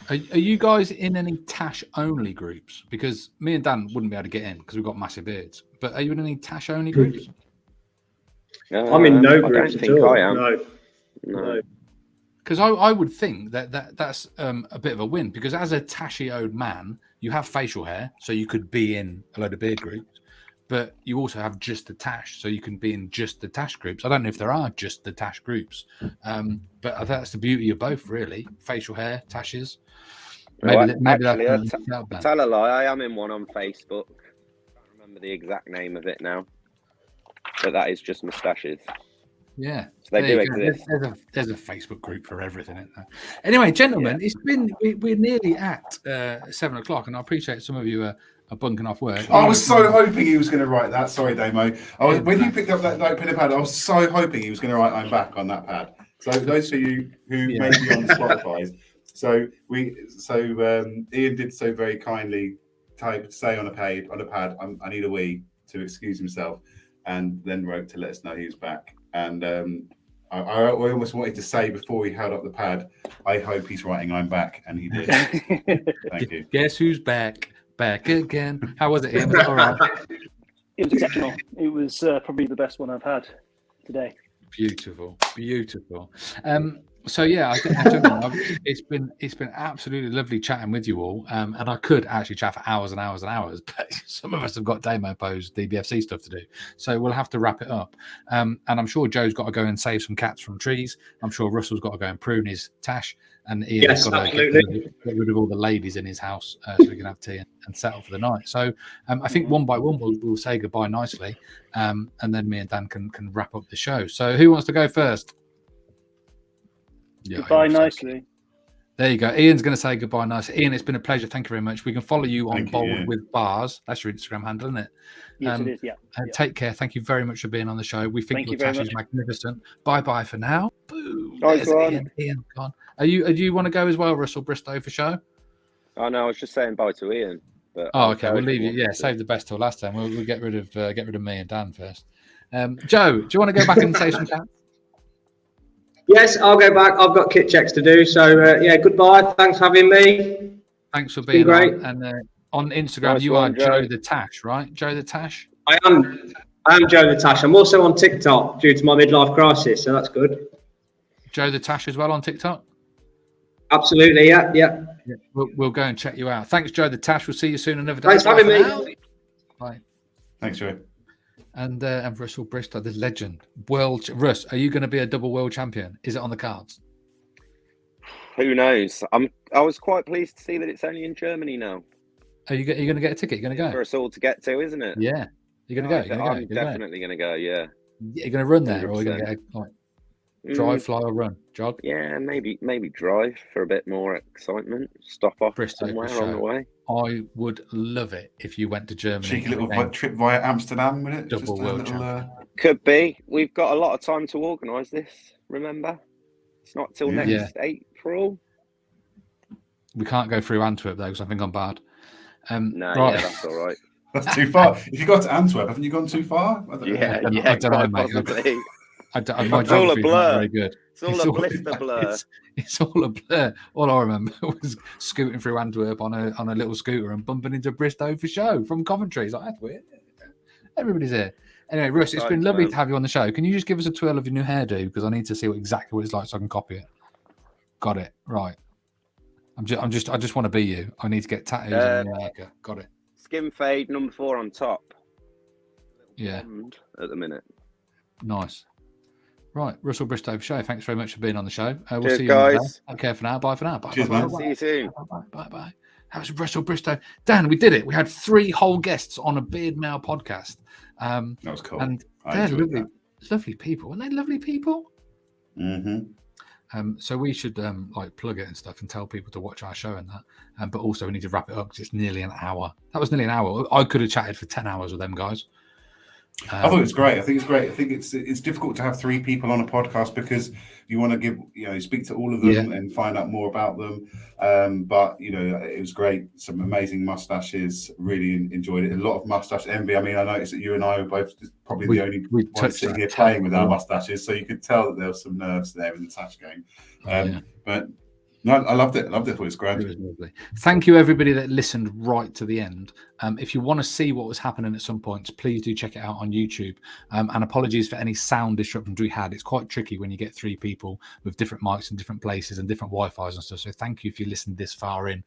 Speaker 2: are you guys in any Tash only groups? Because me and Dan wouldn't be able to get in because we've got massive beards. But are you in any Tash only groups?
Speaker 3: I'm in no groups
Speaker 5: at all. I am.
Speaker 3: No.
Speaker 2: Because I would think that's a bit of a win, because as a Tashioed man, you have facial hair, so you could be in a load of beard groups, but you also have just the Tash, so you can be in just the Tash groups. I don't know if there are just the Tash groups, but that's the beauty of both, really. Facial hair, Tashes. Maybe
Speaker 5: tell a lie, I am in one on Facebook. I can't remember the exact name of it now, but that is just mustaches.
Speaker 2: Yeah,
Speaker 5: so they do exist.
Speaker 2: There's a Facebook group for everything, isn't there? Anyway, gentlemen, we're nearly at 7 o'clock, and I appreciate some of you are bunking off work.
Speaker 1: I was so hoping he was going to write that. Sorry, Damo. When you picked up that note pen and pad, I was so hoping he was going to write "I'm back" on that pad. So those of you who may be on Spotify, Ian did so very kindly say on a pad, I need a wee, to excuse himself, and then wrote to let us know he was back. And I almost wanted to say before he held up the pad, I hope he's writing "I'm back," and he did. Thank you.
Speaker 2: Guess who's back? Back again. How was it, Ian? Was it all right?
Speaker 4: It was exceptional. It was probably the best one I've had today.
Speaker 2: Beautiful. So yeah, I think it's been absolutely lovely chatting with you all, and I could actually chat for hours and hours and hours, but some of us have got demo pose DBFC stuff to do, so we'll have to wrap it up. And I'm sure Joe's got to go and save some cats from trees. I'm sure Russell's got to go and prune his Tash, and Ian's got to get rid of all the ladies in his house so we can have tea and settle for the night. So I think one by one we'll say goodbye nicely, and then me and Dan can wrap up the show. So who wants to go first?
Speaker 4: Yeah, goodbye nicely.
Speaker 2: There you go. Ian's going to say goodbye. Nice. Ian, it's been a pleasure. Thank you very much. We can follow you on
Speaker 1: Thank you,
Speaker 2: Bold
Speaker 1: Ian.
Speaker 2: with Bars. That's your Instagram handle, isn't it?
Speaker 4: Yes, it is. Yeah. Yeah.
Speaker 2: Take care. Thank you very much for being on the show. We think
Speaker 4: Thank
Speaker 2: your
Speaker 4: you very
Speaker 2: Tash is
Speaker 4: much.
Speaker 2: magnificent. Bye for now. Boom.
Speaker 5: Nice
Speaker 2: There's
Speaker 5: one.
Speaker 2: Ian. Ian gone. Do you want to go as well, Russell Bristow, for show?
Speaker 5: Oh no, I was just saying bye to Ian. But
Speaker 2: Oh,
Speaker 5: I'll
Speaker 2: okay.
Speaker 5: go
Speaker 2: We'll
Speaker 5: if
Speaker 2: leave you.
Speaker 5: want
Speaker 2: Yeah,
Speaker 5: to.
Speaker 2: save the best till last time. We'll get rid of me and Dan first. Joe, do you want to go back and say some chat?
Speaker 3: Yes, I'll go back. I've got kit checks to do. So yeah, goodbye. Thanks for having me.
Speaker 2: Thanks for
Speaker 3: been
Speaker 2: being
Speaker 3: great.
Speaker 2: on. And on Instagram,
Speaker 5: Nice
Speaker 2: you
Speaker 5: one,
Speaker 2: are Joe
Speaker 5: Joe.
Speaker 2: the Tash, right? Joe the Tash.
Speaker 3: I am Joe the Tash. I'm also on TikTok due to my midlife crisis, so that's good.
Speaker 2: Joe the Tash as well on TikTok.
Speaker 3: Absolutely, yeah.
Speaker 2: Yeah, we'll go and check you out. Thanks, Joe the Tash. We'll see you soon another day.
Speaker 3: Thanks for
Speaker 2: Bye
Speaker 3: having
Speaker 2: now.
Speaker 3: me.
Speaker 2: Bye.
Speaker 1: Thanks, Joe.
Speaker 2: And Russell Bristow, the legend, Russ, are you going to be a double world champion? Is it on the cards?
Speaker 5: Who knows? I was quite pleased to see that it's only in Germany now.
Speaker 2: Are you going to get a ticket? You're going to
Speaker 5: For
Speaker 2: go?
Speaker 5: us all to get to, isn't it?
Speaker 2: Yeah. You're going to go?
Speaker 5: I'm definitely going to go. Yeah.
Speaker 2: You're going to run there, or are you going to get drive, fly, or run? Jog?
Speaker 5: Yeah, maybe drive for a bit more excitement. Stop off
Speaker 2: Bristow
Speaker 5: somewhere
Speaker 2: for
Speaker 5: on the
Speaker 2: show.
Speaker 5: way.
Speaker 2: I would love it if you went to Germany.
Speaker 1: Cheeky little
Speaker 2: again.
Speaker 1: trip via Amsterdam, would it?
Speaker 2: Double
Speaker 1: Just a
Speaker 2: world
Speaker 1: little,
Speaker 2: champion.
Speaker 5: Could be. We've got a lot of time to organise this. Remember, it's not till
Speaker 1: Yeah.
Speaker 5: next April.
Speaker 2: We can't go through Antwerp though, because I think I'm bad.
Speaker 5: No,
Speaker 2: right.
Speaker 5: yeah, that's all right.
Speaker 1: That's too far. If you got to Antwerp, haven't you gone too far? I don't know.
Speaker 5: Yeah,
Speaker 2: I
Speaker 5: yeah,
Speaker 2: don't know,
Speaker 5: quite
Speaker 2: mate.
Speaker 5: possibly.
Speaker 2: My
Speaker 5: It's all a
Speaker 2: geography is not
Speaker 5: blur.
Speaker 2: very good.
Speaker 5: It's all a blister blur.
Speaker 2: It's all a blur. All I remember was scooting through Antwerp on a little scooter and bumping into Bristow for show from Coventry. It's like, that's weird. Everybody's here. Anyway, Russ, it's been lovely to have you on the show. Can you just give us a twirl of your new hairdo? Because I need to see exactly what it's like so I can copy it. Got it. Right. I just want to be you. I need to get tattoos in America. Got it.
Speaker 5: Skin fade, number 4 on top.
Speaker 2: Yeah.
Speaker 5: At the minute.
Speaker 2: Nice. Right, Russell Bristow for show. Thanks very much for being on the show. We'll
Speaker 5: Cheers,
Speaker 2: see you
Speaker 5: guys.
Speaker 2: Take care for now. Bye for now. Bye.
Speaker 1: Cheers,
Speaker 2: bye,
Speaker 1: man.
Speaker 2: bye,
Speaker 5: See you soon.
Speaker 2: Bye. That was Russell Bristow. Dan, we did it. We had 3 whole guests on a Beard Mail podcast.
Speaker 1: That was cool.
Speaker 2: And
Speaker 1: I
Speaker 2: they're
Speaker 1: enjoyed
Speaker 2: lovely people. Aren't they lovely people?
Speaker 1: that. Mm-hmm.
Speaker 2: So we should plug it and stuff and tell people to watch our show and that. But also we need to wrap it up because it's nearly an hour. That was nearly an hour. I could have chatted for 10 hours with them guys.
Speaker 1: I thought it was great. I think it's great. I think it's difficult to have 3 people on a podcast because you want to speak to all of them and find out more about them. But it was great. Some amazing mustaches. Really enjoyed it. A lot of mustache envy. I mean, I noticed that you and I were both probably the only ones sitting here playing with our mustaches, so you could tell that there was some nerves there in the Tash game. But no, I loved it. I thought it was great.
Speaker 2: It was lovely. Thank you, everybody that listened right to the end. If you want to see what was happening at some points, please do check it out on YouTube. And apologies for any sound disruptions we had. It's quite tricky when you get 3 people with different mics in different places and different Wi-Fi's and stuff. So thank you if you listened this far in.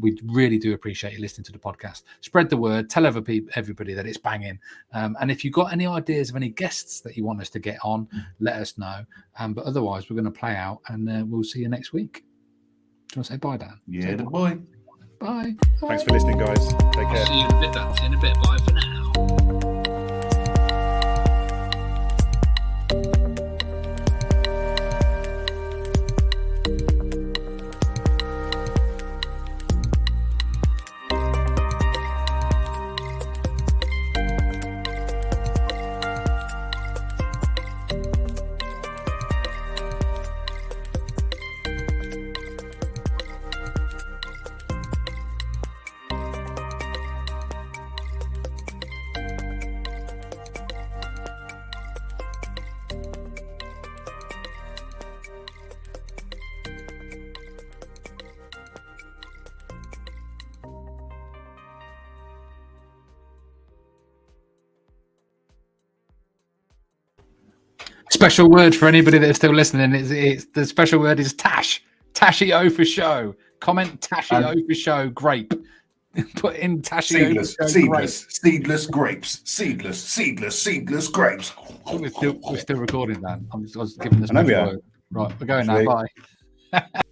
Speaker 2: We really do appreciate you listening to the podcast. Spread the word. Tell everybody that it's banging. And if you've got any ideas of any guests that you want us to get on, let us know. But otherwise, we're going to play out and we'll see you next week. Do you want to say bye, Dan?
Speaker 1: Yeah, boy.
Speaker 2: Bye.
Speaker 6: Thanks for listening, guys. Take care.
Speaker 2: See you in a bit, Dan. See you in a bit. Bye for now. Special word for anybody that's still listening. It's the special word is Tash. Tashio for show. Comment Tashio for show. Grape. Put in Tashio for show.
Speaker 1: Seedless grapes. Seedless grapes.
Speaker 2: We're still recording, Dan. I was giving this
Speaker 1: I know we are.
Speaker 2: word. Right, we're going now. Bye.